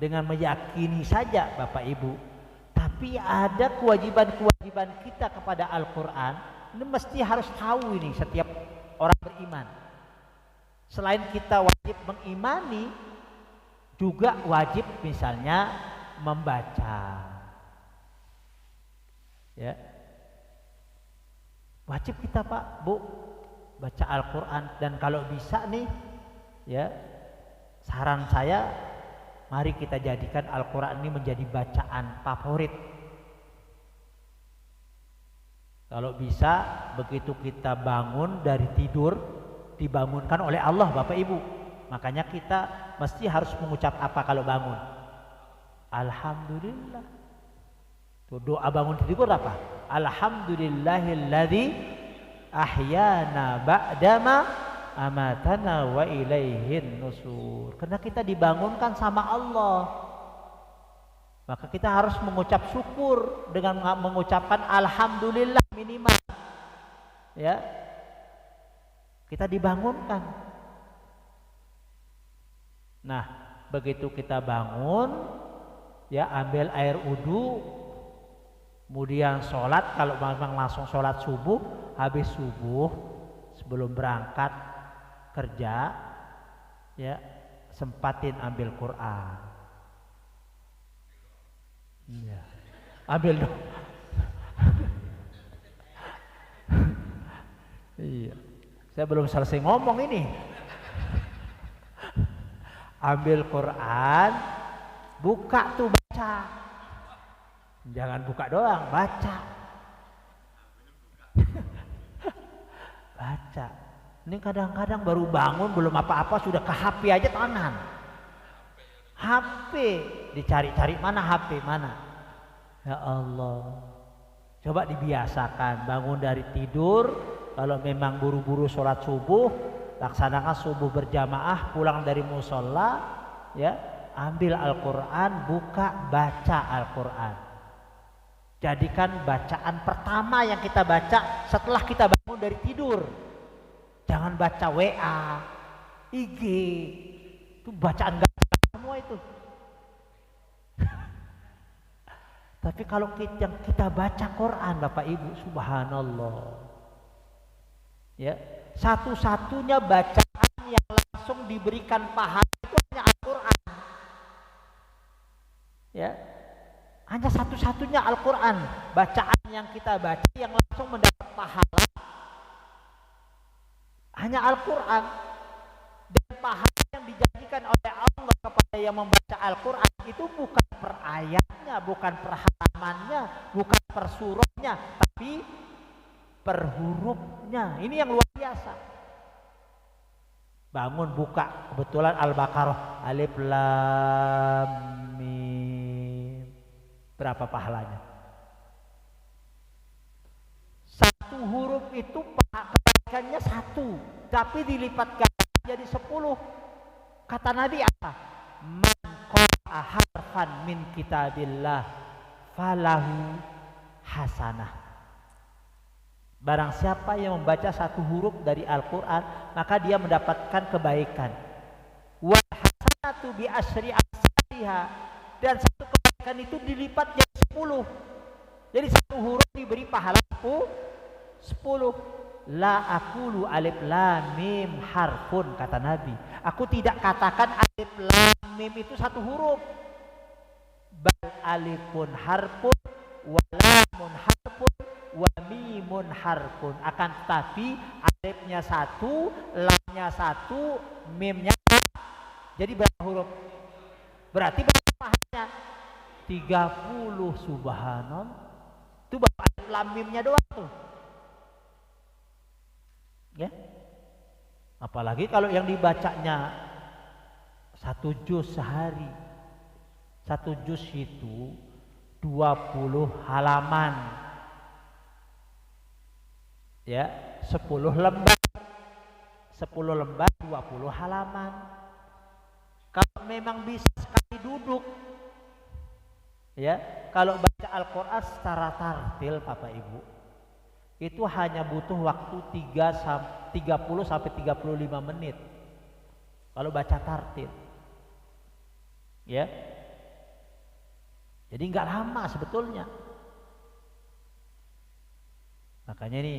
dengan meyakini saja Bapak Ibu. Tapi ada kewajiban-kewajiban kita kepada Al-Quran. Ini mesti harus tahu ini setiap orang beriman. Selain kita wajib mengimani, juga wajib misalnya membaca. Ya, wajib kita Pak, Bu, baca Al-Quran. Dan kalau bisa nih, ya, saran saya, mari kita jadikan Al-Quran ini menjadi bacaan favorit. Kalau bisa, begitu kita bangun dari tidur, dibangunkan oleh Allah Bapak Ibu. Makanya kita mesti harus mengucap apa kalau bangun? Alhamdulillah. Tuh, doa bangun tidur apa? Alhamdulillahilladzi ahyana ba'dama amatana wa ilaihin nusur. Karena kita dibangunkan sama Allah, maka kita harus mengucap syukur dengan mengucapkan alhamdulillah minimal. Ya, kita dibangunkan. Nah, begitu kita bangun, ya, ambil air wudu, kemudian sholat. Kalau memang langsung sholat subuh, habis subuh sebelum berangkat kerja, ya, sempatin ambil Quran. Ya, ambil dong. Iya, saya belum selesai ngomong ini. Ambil Quran, buka tuh, baca. Jangan buka doang, baca. Baca. Ini kadang-kadang baru bangun belum apa-apa sudah ke HP aja tangan. HP dicari-cari, mana HP mana. Ya Allah. Coba dibiasakan bangun dari tidur, kalau memang buru-buru sholat subuh, laksanakan subuh berjamaah, pulang dari musola, ya, ambil Al-Quran, buka, baca Al-Quran. Jadikan bacaan pertama yang kita baca setelah kita bangun dari tidur. Jangan baca WA, IG, itu bacaan gak semua itu. Tapi kalau yang kita baca Quran Bapak Ibu, subhanallah, ya, satu-satunya bacaan yang langsung diberikan pahala itu hanya Al-Quran. Ya, hanya satu-satunya Al-Quran, bacaan yang kita baca yang langsung mendapat pahala hanya Al-Quran. Dan pahala yang dijanjikan oleh Allah kepada yang membaca Al-Quran itu bukan per ayatnya, bukan per halamannya, bukan per surahnya, tapi per hurufnya. Ini yang luar biasa. Bangun buka, kebetulan Al-Baqarah, alif lam mim, berapa pahalanya? Satu huruf itu kebaikannya satu, tapi dilipat ganda jadi 10. Kata Nabi apa? Man qara'a harfan min kitabillah falahu hasanah. Barang siapa yang membaca satu huruf dari Al-Quran, maka dia mendapatkan kebaikan. Wal hasanatu bi asyri amsalha, dan satu kebaikan itu dilipat jadi 10. Jadi satu huruf diberi pahala 10. La aqulu alif lam mim harfun, kata Nabi. Aku tidak katakan alif lam mim itu satu huruf. Bal alifun harfun wa lamun harfun wa mimun harfun. Akan tetapi alifnya satu, lamnya satu, mimnya. Jadi berapa huruf? Berarti berapa pahalanya? 30. Subhanallah. alif lam mimnya doang tuh. Ya. Apalagi kalau yang dibacanya 1 juz sehari. 1 juz itu 20 halaman. Ya, 10 lembar. 10 lembar 20 halaman. Kalau memang bisa sekali duduk, ya, kalau baca Al-Quran secara tartil Bapak Ibu, itu hanya butuh waktu 30 sampai 35 menit. Kalau baca tartil, ya, jadi nggak lama sebetulnya. Makanya ini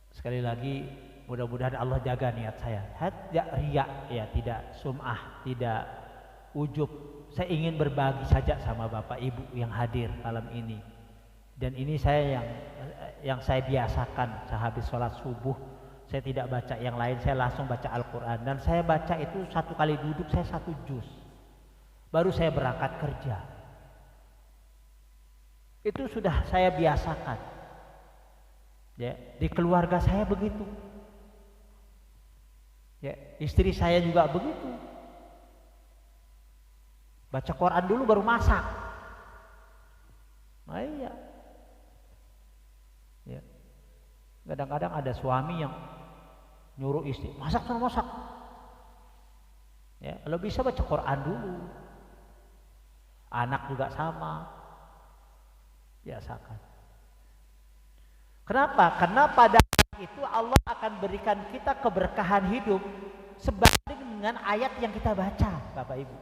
sekali lagi mudah-mudahan Allah jaga niat saya. Tidak riak, ya, tidak sum'ah, tidak ujub. Saya ingin berbagi saja sama Bapak Ibu yang hadir malam ini. Dan ini saya yang saya biasakan sehabis sholat subuh. Saya tidak baca yang lain, saya langsung baca Al-Quran. Dan saya baca itu 1 kali duduk saya 1 juz. Baru saya berangkat kerja. Itu sudah saya biasakan. Ya, di keluarga saya begitu. Ya, istri saya juga begitu. Baca Quran dulu baru masak. Nah, iya. Ya. Kadang-kadang ada suami yang nyuruh istri, masak sana masak. Ya, kalau bisa baca Quran dulu. Anak juga sama. Biasakan. Kenapa? Karena pada hari itu Allah akan berikan kita keberkahan hidup sebanding dengan ayat yang kita baca, Bapak Ibu.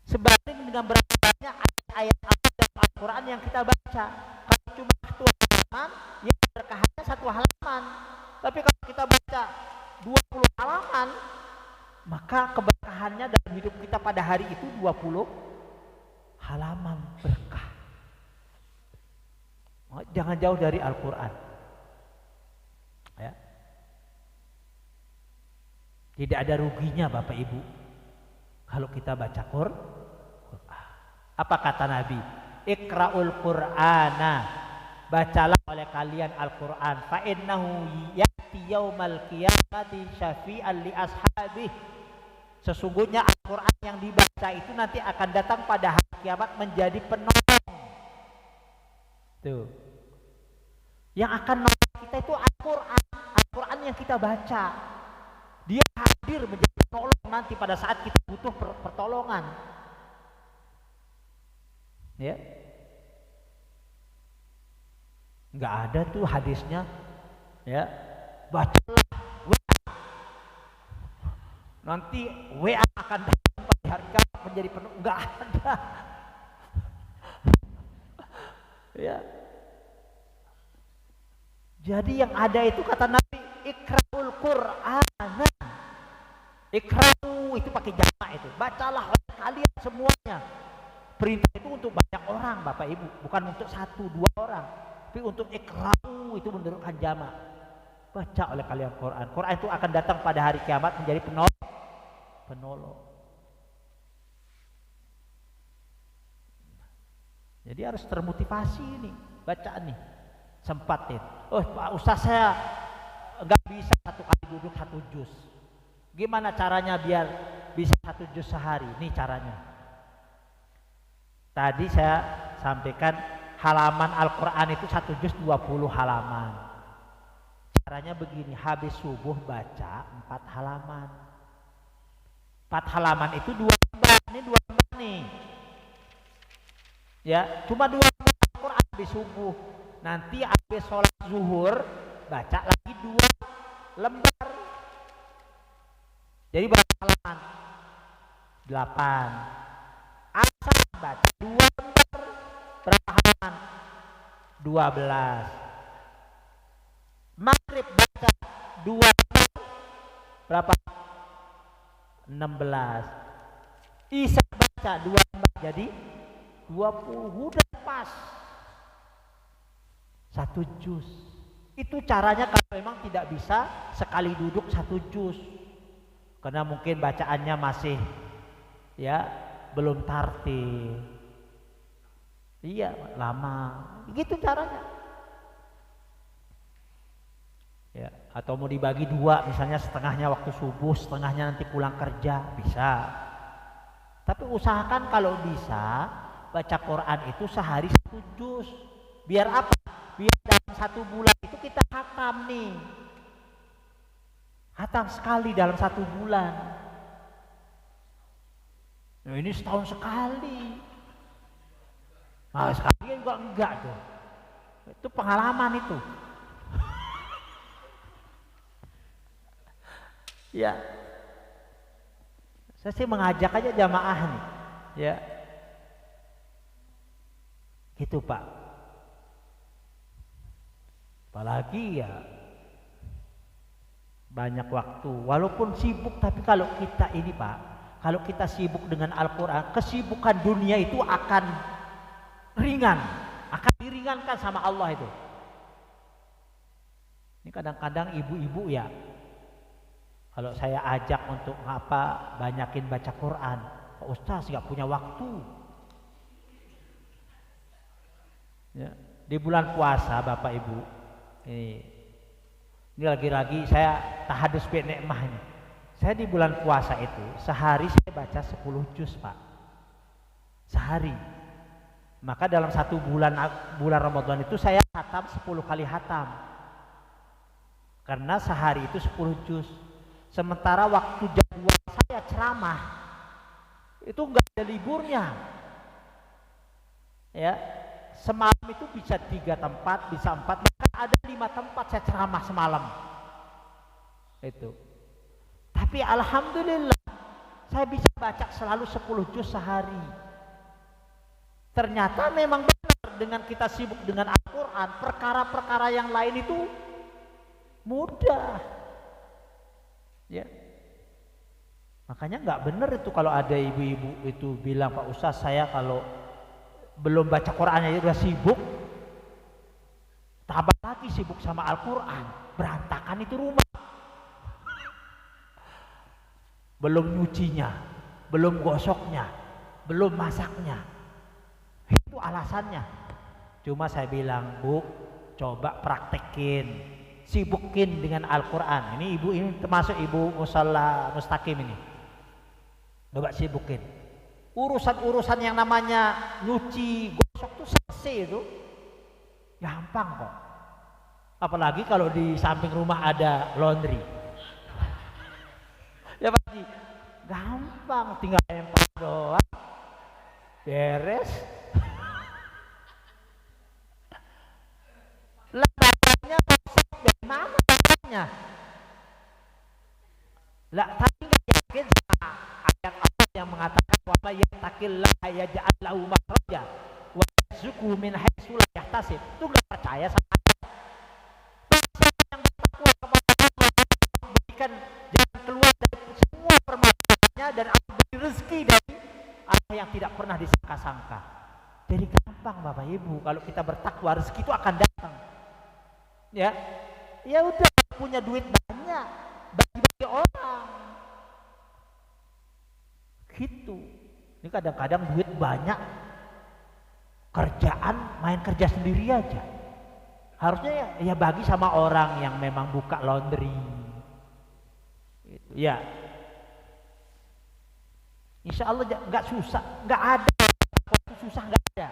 Sebanding dengan berapa banyak ayat-ayat dalam Al-Quran yang kita baca. Kalau cuma 1 halaman, ya berkahannya 1 halaman. Tapi kalau kita baca 20 halaman, maka keberkahannya dalam hidup kita pada hari itu 20 halaman berkah. Jangan jauh dari Al-Quran. Ya. Tidak ada ruginya Bapak Ibu kalau kita baca Quran. Apa kata Nabi? Iqra'ul Qur'ana, bacalah oleh kalian Al-Quran. Fa innahu ya'ti yaumal qiyamati syafi'an li ashabih. Sesungguhnya Al-Quran yang dibaca itu nanti akan datang pada hari kiamat menjadi penolong. Tuh. Yang akan nolong kita itu Al-Quran. Al-Quran yang kita baca. Dia hadir menjadi penolong nanti pada saat kita butuh pertolongan. Ya. Enggak ada tuh hadisnya. Ya. Bacalah WA. Nanti WA akan datang pada hari kiamat menjadi penolong. Enggak ada. Ya. Jadi yang ada itu kata Nabi, Iqra'ul Qur'ana. Iqra'u itu pakai jamak itu. Bacalah oleh kalian semuanya. Perintah itu untuk banyak orang Bapak Ibu, bukan untuk 1-2 orang. Tapi untuk Iqra'u itu menunjukkan jamak. Baca oleh kalian Quran. Quran itu akan datang pada hari kiamat menjadi penolong. Jadi harus termotivasi nih, bacaan nih. Sempatin. Oh Pak Ustaz, saya nggak bisa 1 kali duduk 1 juz. Gimana caranya biar bisa 1 juz sehari? Nih caranya. Tadi saya sampaikan halaman Al-Quran itu 1 juz 20 halaman. Caranya begini, habis subuh baca 4 halaman. 4 halaman itu 2 lembar. Ini 2 lembar nih. Ya, cuma 2 lembar Al-Quran habis subuh. Nanti habis sholat zuhur baca lagi 2 lembar. Jadi berapa halaman? 8. Asar baca 2 lembar. Berapa halaman? 12. Maghrib baca 2 lembar. Berapa? 16. Isya baca 2 lembar jadi 20. Udah pas 1 juz. Itu caranya kalau memang tidak bisa sekali duduk 1 juz. Karena mungkin bacaannya masih ya belum tartil. Iya, lama. Gitu caranya. Ya, atau mau dibagi dua, misalnya setengahnya waktu subuh, setengahnya nanti pulang kerja, bisa. Tapi usahakan kalau bisa baca Quran itu sehari 1 juz. Biar apa? Biar dalam 1 bulan itu kita khatam nih. Khatam sekali dalam 1 bulan. Nah, ini setahun sekali. Nah, sekali juga enggak tuh. Itu pengalaman itu. Ya. Saya sih mengajak aja jamaah nih. Ya. Gitu, Pak. Apalagi ya banyak waktu. Walaupun sibuk, tapi kalau kita ini, Pak, kalau kita sibuk dengan Al-Quran, kesibukan dunia itu akan ringan, akan diringankan sama Allah itu. Ini kadang-kadang ibu-ibu ya, kalau saya ajak untuk apa banyakin baca Quran, Pak Ustaz nggak punya waktu. Ya, di bulan puasa Bapak Ibu, ini lagi-lagi saya tahadus bi nikmah ini. Saya di bulan puasa itu sehari saya baca 10 juz, Pak. Sehari. Maka dalam 1 bulan Ramadan itu saya khatam 10 kali khatam. Karena sehari itu 10 juz. Sementara waktu jadwal saya ceramah itu enggak ada liburnya. Ya. Semalam itu bisa 3 tempat, bisa 4, bahkan ada 5 tempat saya ceramah semalam. Itu. Tapi alhamdulillah saya bisa baca selalu 10 juz sehari. Ternyata memang benar dengan kita sibuk dengan Al-Quran, perkara-perkara yang lain itu mudah. Ya. Makanya nggak benar itu kalau ada ibu-ibu itu bilang, Pak Ustaz saya kalau belum baca Quran aja udah sibuk, tambah lagi sibuk sama Al-Quran, berantakan itu rumah. Belum nyucinya, belum gosoknya, belum masaknya. Itu alasannya. Cuma saya bilang, Bu, coba praktekin, sibukin dengan Al-Quran. Ini ibu ini termasuk ibu Musalla Mustaqim ini. Coba sibukin. Urusan-urusan yang namanya nyuci, gosok tuh selesai itu. Gampang kok. Apalagi kalau di samping rumah ada laundry. Ya Pak Haji, gampang, tinggal lempar doang, beres. Lah bapaknya masak dari mana bapaknya? Lah tapi nggak yakin sama ayat Allah yang mengatakan wa may yattaqillaha yaj'al lahu makhraja wa yarzuqhu min haitsu la yahtasib. Itu nggak percaya sama ayat. Siapa yang bertakwa kepada Allah berikan jalan keluar dari semua permasalahannya dan Allah beri rezeki dari apa yang tidak pernah disangka-sangka. Jadi gampang Bapak Ibu, kalau kita bertakwa rezeki itu akan datang. Ya, ya udah punya duit banyak, bagi-bagi orang. Gitu. Ini kadang-kadang duit banyak, kerjaan main kerja sendiri aja. Harusnya ya bagi sama orang yang memang buka laundry. Gitu. Ya. Insya Allah nggak susah, nggak ada waktu susah, nggak ada.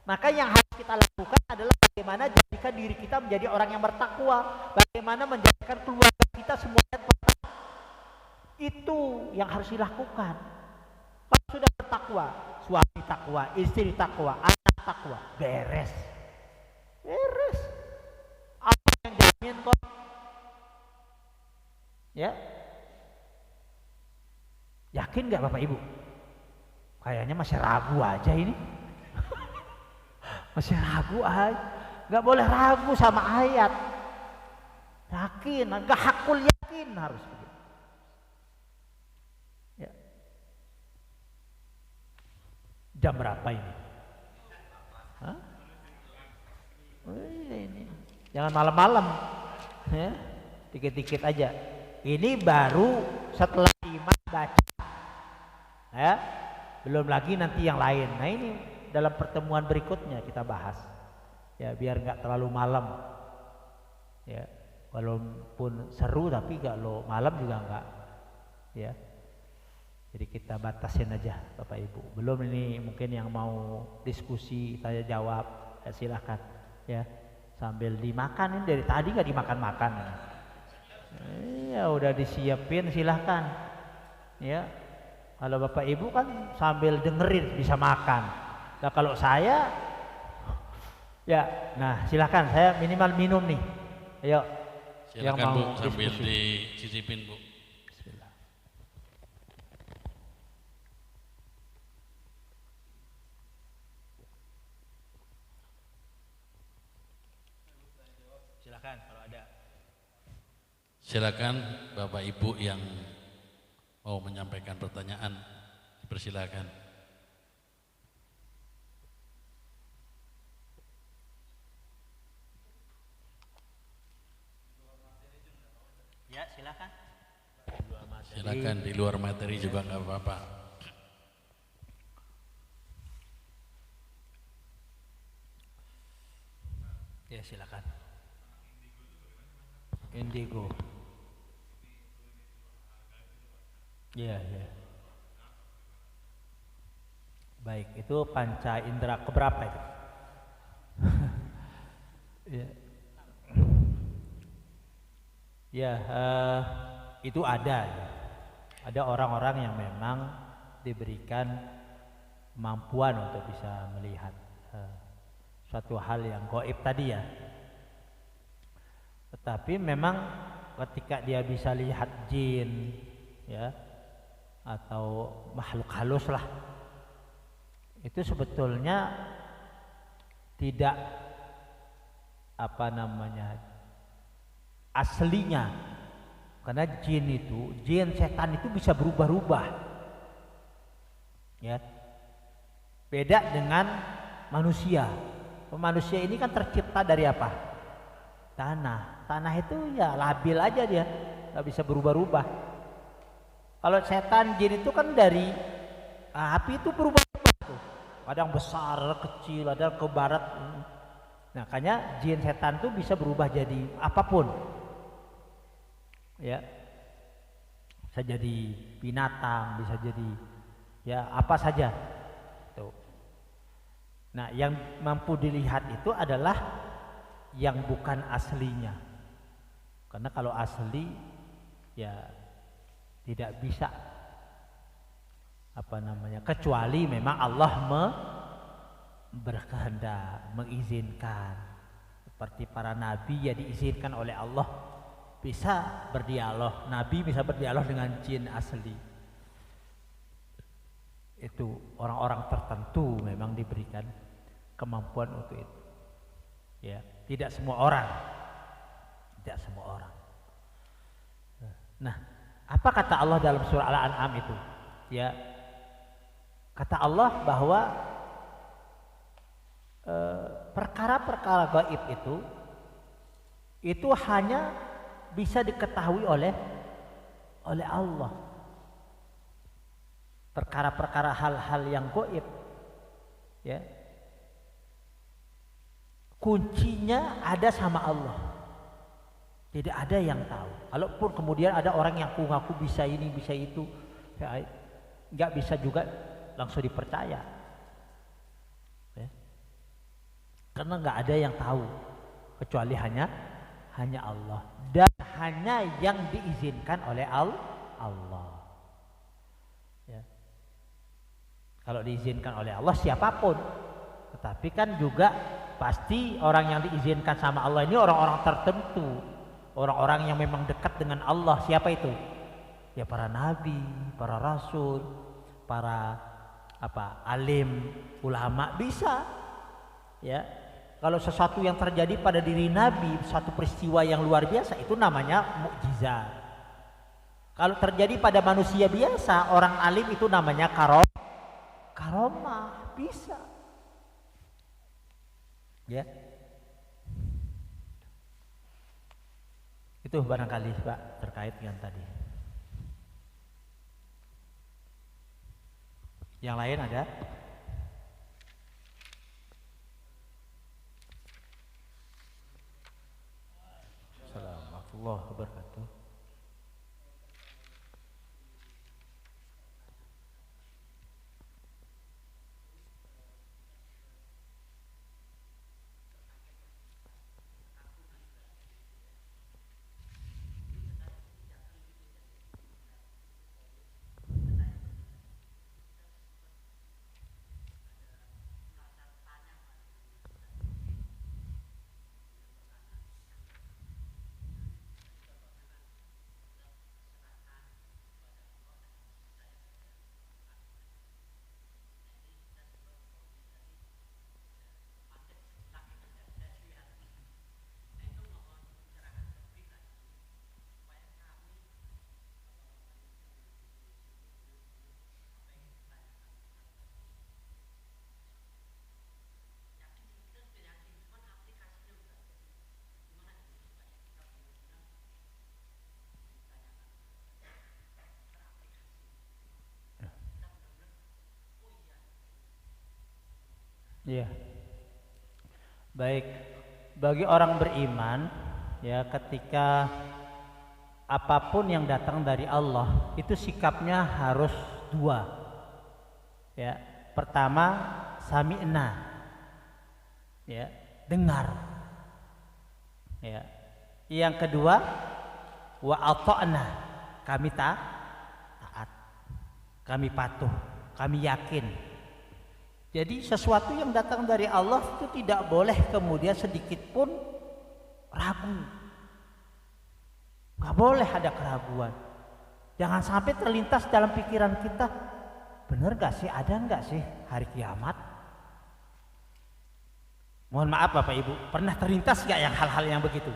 Maka yang harus kita lakukan adalah bagaimana jadikan diri kita menjadi orang yang bertakwa, bagaimana menjadikan keluarga kita semuanya bertakwa. Itu yang harus dilakukan. Kalau sudah bertakwa, suami takwa, istri takwa, anak takwa, beres, beres. Apa yang jamin kok? Ya, yakin nggak Bapak Ibu? Kayaknya masih ragu aja ini. Masih ragu aja. Nggak boleh ragu sama ayat. Yakin, nggak hakul yakin harus begitu. Ya. Jam berapa ini? Hah? Oh, ini. Jangan malam-malam. Ya. Dikit-dikit aja. Ini baru setelah imam baca. Ya. Belum lagi nanti yang lain. Nah ini dalam pertemuan berikutnya kita bahas. Ya, biar nggak terlalu malam. Ya, walaupun seru tapi kalau malam juga enggak. Ya. Jadi kita batasin aja Bapak Ibu. Belum ini mungkin yang mau diskusi tanya jawab, ya silahkan ya sambil dimakan. Ini dari tadi nggak dimakan-makan. Ya udah disiapin, silahkan ya. Kalau Bapak Ibu kan sambil dengerin bisa makan. Nah kalau saya ya, nah silahkan saya minimal minum nih. Ayo silakan yang mau Bu sambil diskusi. dicicipin Bu. Silakan kalau ada. Silakan Bapak Ibu yang mau menyampaikan pertanyaan, dipersilakan. Ya silakan. Silakan di luar materi juga nggak apa-apa. Ya silakan. Indigo. Iya, ya. Baik, itu panca indera keberapa itu? Ya. Ya, itu ada. Ya. Ada orang-orang yang memang diberikan kemampuan untuk bisa melihat suatu hal yang gaib tadi ya. Tetapi memang ketika dia bisa lihat jin ya atau makhluk halus lah, itu sebetulnya tidak aslinya, karena jin setan itu bisa berubah-ubah ya, beda dengan manusia. Manusia ini kan tercipta dari apa? Tanah itu ya labil aja, dia nggak bisa berubah-ubah. Kalau setan jin itu kan dari api, itu berubah-ubah tuh, kadang besar, kecil, ada ke barat. Nah, makanya jin setan tuh bisa berubah jadi apapun ya, bisa jadi binatang, bisa jadi ya apa saja tuh. Nah, yang mampu dilihat itu adalah yang bukan aslinya, karena kalau asli ya tidak bisa kecuali memang Allah berkehendak, mengizinkan. Seperti para nabi ya diizinkan oleh Allah bisa berdialog, nabi bisa berdialog dengan jin asli. Itu orang-orang tertentu memang diberikan kemampuan untuk itu ya, tidak semua orang. Nah, apa kata Allah dalam surah Al-An'am itu ya? Kata Allah bahwa perkara-perkara gaib itu hanya bisa diketahui oleh Allah. Perkara-perkara hal-hal yang gaib ya, kuncinya ada sama Allah. Tidak ada yang tahu. Kalaupun kemudian ada orang yang ngaku bisa ini bisa itu, ya, nggak bisa juga langsung dipercaya ya. Karena nggak ada yang tahu kecuali hanya Allah, dan hanya yang diizinkan oleh Allah ya. Kalau diizinkan oleh Allah siapapun, tetapi kan juga pasti orang yang diizinkan sama Allah ini orang-orang tertentu, orang-orang yang memang dekat dengan Allah. Siapa itu? Ya para nabi, para rasul, para alim, ulama bisa ya. Kalau sesuatu yang terjadi pada diri Nabi, satu peristiwa yang luar biasa, itu namanya mukjizat. Kalau terjadi pada manusia biasa, orang alim, itu namanya karomah, bisa ya. Itu barangkali Pak terkait dengan tadi. Yang lain ada? warahmatullahi wabarakatuh. Iya. Baik, bagi orang beriman ya, ketika apapun yang datang dari Allah itu sikapnya harus dua. Ya, pertama sami'na, ya, dengar. Ya. Yang kedua wa ata'na, kami taat, kami patuh, kami yakin. Jadi sesuatu yang datang dari Allah itu tidak boleh kemudian sedikit pun ragu. Gak boleh ada keraguan. Jangan sampai terlintas dalam pikiran kita, bener gak sih, ada gak sih hari kiamat? Mohon maaf Bapak Ibu, pernah terlintas gak yang hal-hal yang begitu?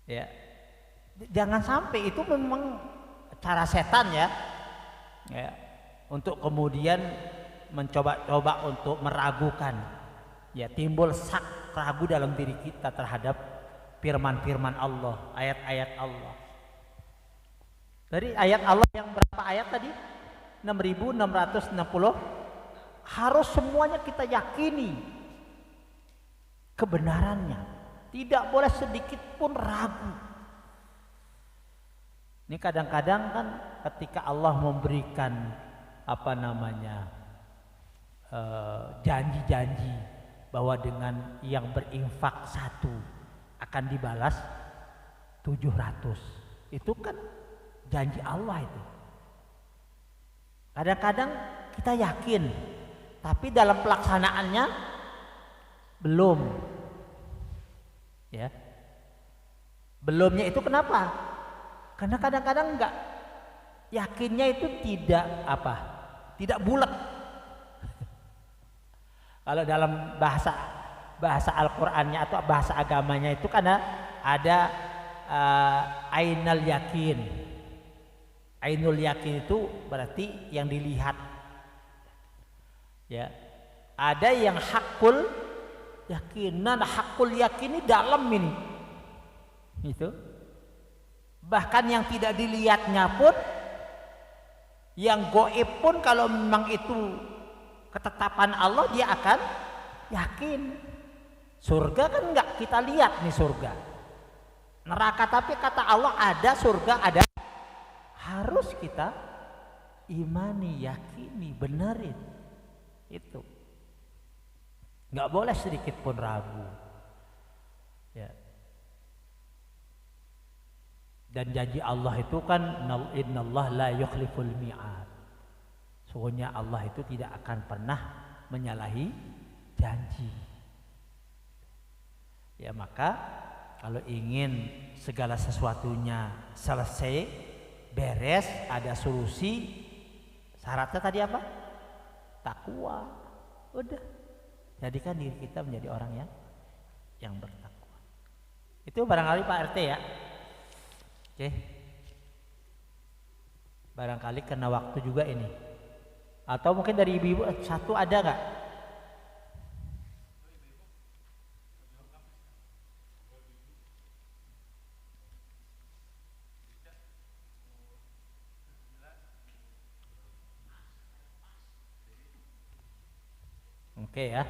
Ya, jangan sampai, itu memang cara setan ya. Ya, untuk kemudian mencoba-coba untuk meragukan, ya, timbul sak ragu dalam diri kita terhadap firman-firman Allah, ayat-ayat Allah. Dari ayat Allah yang berapa ayat tadi? 6660. Harus semuanya kita yakini kebenarannya, tidak boleh sedikit pun ragu. Ini kadang-kadang kan ketika Allah memberikan janji-janji bahwa dengan yang berinfak 1 akan dibalas 700. Itu kan janji Allah itu. Kadang-kadang kita yakin, tapi dalam pelaksanaannya belum. Ya. Belumnya itu kenapa? Karena kadang-kadang enggak yakinnya itu tidak bulat. Kalau dalam bahasa Al-Qur'annya atau bahasa agamanya itu karena ada ainul yakin. Ainul yakin itu berarti yang dilihat. Ya. Ada yang hakul yakin. Nah, hakul yakin ini dalam ini. Itu. Bahkan yang tidak dilihatnya pun, yang goib pun, kalau memang itu ketetapan Allah, dia akan yakin. Surga kan enggak kita lihat nih surga. Neraka tapi kata Allah ada, surga ada. Harus kita imani, yakini, benerin. Itu. Enggak boleh sedikit pun ragu. Ya. Dan janji Allah itu kan innallaha la yukhliful mi'ad. Sesungguhnya Allah itu tidak akan pernah menyalahi janji. Ya, maka kalau ingin segala sesuatunya selesai, beres, ada solusi, syaratnya tadi apa? Takwa. Udah. Jadikan diri kita menjadi orang yang bertakwa. Itu barangkali Pak RT ya. Oke. Barangkali kena waktu juga ini. Atau mungkin dari ibu-ibu satu ada nggak? Oke ya.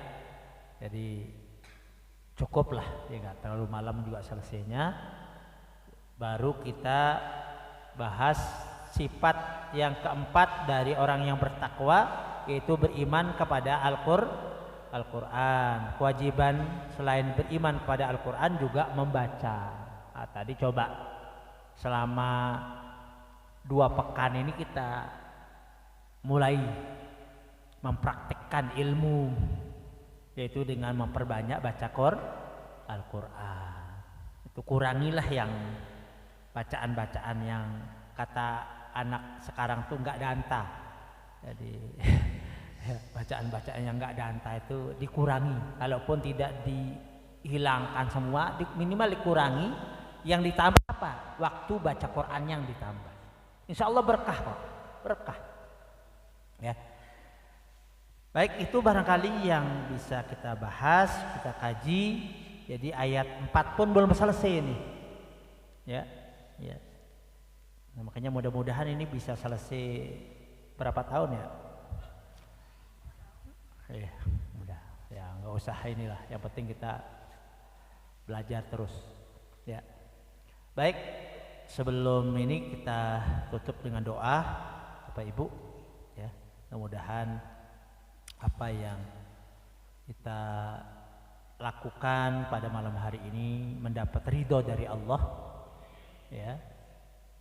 Jadi cukup lah, ya nggak terlalu malam juga selesainya. Baru kita bahas sifat yang keempat dari orang yang bertakwa, yaitu beriman kepada Al-Quran. Kewajiban selain beriman kepada Al-Quran juga membaca. Nah, tadi coba selama 2 pekan ini kita mulai mempraktikkan ilmu, yaitu dengan memperbanyak baca Al-Quran. Itu kurangilah yang bacaan-bacaan yang kata anak sekarang tuh nggak danta. Jadi bacaan-bacaan yang nggak danta itu dikurangi. Kalaupun tidak dihilangkan semua, minimal dikurangi. Yang ditambah apa? Waktu baca Quran yang ditambah. Insya Allah berkah kok, berkah. Ya. Baik, itu barangkali yang bisa kita bahas, kita kaji. Jadi ayat 4 pun belum selesai nih. Ya, ya. Nah, makanya mudah-mudahan ini bisa selesai berapa tahun ya? Ya, mudah. Ya, nggak usah inilah. Yang penting kita belajar terus. Ya. Baik, sebelum ini kita tutup dengan doa, Bapak Ibu. Ya, mudah-mudahan apa yang kita lakukan pada malam hari ini mendapat ridho dari Allah, ya.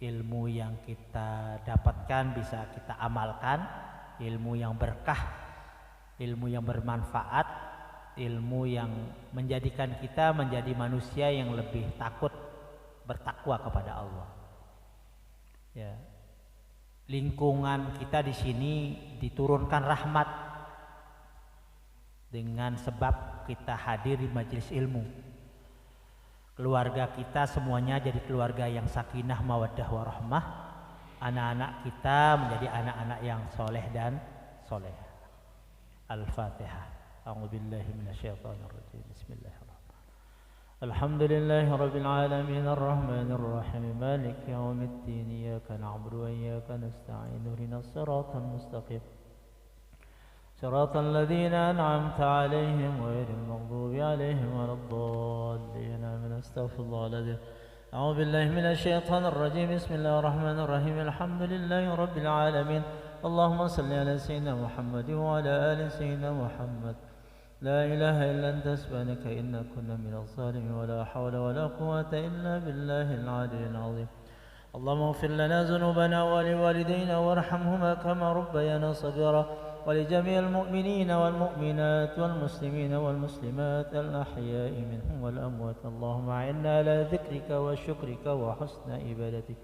Ilmu yang kita dapatkan bisa kita amalkan, ilmu yang berkah, ilmu yang bermanfaat, ilmu yang menjadikan kita menjadi manusia yang lebih takut, bertakwa kepada Allah. Ya. Lingkungan kita di sini diturunkan rahmat dengan sebab kita hadir di majelis ilmu. Keluarga kita semuanya jadi keluarga yang sakinah mawaddah warahmah. Anak-anak kita menjadi anak-anak yang soleh dan soleh. Al-Fatihah. A'udzubillahi minasyaitonir rajim. Bismillahirrahmanirrahim. Alhamdulillahi rabbil alamin arrahmanir rahim maliki yaumiddin iyyaka na'budu wa iyyaka nasta'in ihdinas siratal mustaqim صراط الذين أنعمت عليهم غير المغضوب عليهم ولا الضالين آمين استغفر الله العظيم أعوذ بالله من الشيطان الرجيم بسم الله الرحمن الرحيم الحمد لله رب العالمين اللهم صل على سيدنا محمد وعلى آل سيدنا محمد لا إله إلا أنت سبحانك إنا كنا من الظالمين ولا حول ولا قوة إلا بالله العلي العظيم اللهم اغفر لنا ذنوبنا ولوالدينا وارحمهما كما ربيانا صغيرا ولجميع المؤمنين والمؤمنات والمسلمين والمسلمات الأحياء منهم والأموات اللهم أعنا على ذكرك وشكرك وحسن عبادتك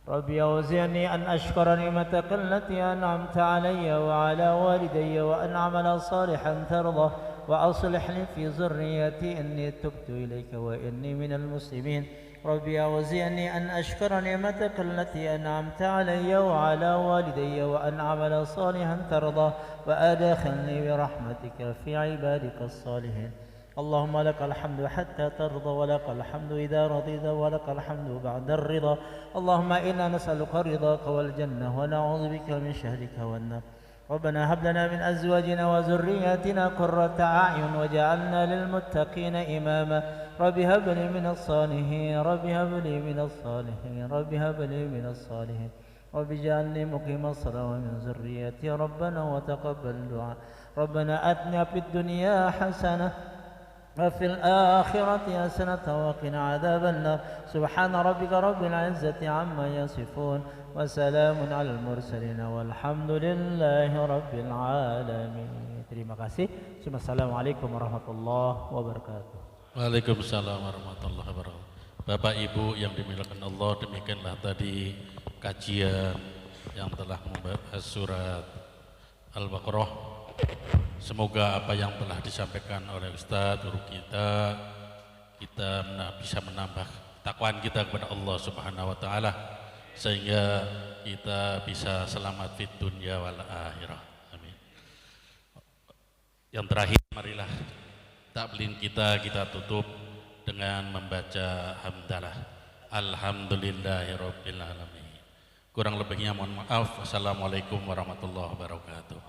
ربي أوزعني أن أشكر نعمتك التي أنعمت علي وعلى والدي وأن أعمل صالحا ترضى وأصلح لي في ذريتي إني تبت إليك وإني من المسلمين ربي أوزعني أن أشكر نعمتك التي أنعمت علي وعلى والدي وأن أعمل صالحا ترضى وأدخلني برحمتك في عبادك الصالحين اللهم لك الحمد حتى ترضى ولك الحمد إذا رضيت ولك الحمد بعد الرضا اللهم إنا نسألك رضاك والجنة ونعوذ بك من شهرك والنار ربنا هب لنا من أزواجنا وذرياتنا قرة أعين وجعلنا للمتقين إماما رب هب لي من الصالحين رب هب لي من الصالحين رب هب لي من الصالحين رب اجعلني مقيم الصلاة ومن ذريتي ربنا وتقبل دعاء ربنا آتنا في الدنيا حسنة وفي الآخرة حسنة وقنا عذاب النار سبحان ربك رب العزة عما يصفون وسلام على المرسلين والحمد لله رب العالمين. Terima kasih. Assalamualaikum warahmatullahi wabarakatuh. Waalaikumsalam warahmatullahi wabarakatuh. Bapak Ibu yang dimuliakan Allah, demikianlah tadi kajian yang telah membahas surat Al-Baqarah. Semoga apa yang telah disampaikan oleh Ustadz guru kita bisa menambah takwaan kita kepada Allah Subhanahu wa taala sehingga kita bisa selamat fid dunya wal akhirah. Amin. Yang terakhir, marilah taklin kita tutup dengan membaca hamdalah. Alhamdulillahirabbil alamin. Kurang lebihnya mohon maaf. Wassalamualaikum warahmatullahi wabarakatuh.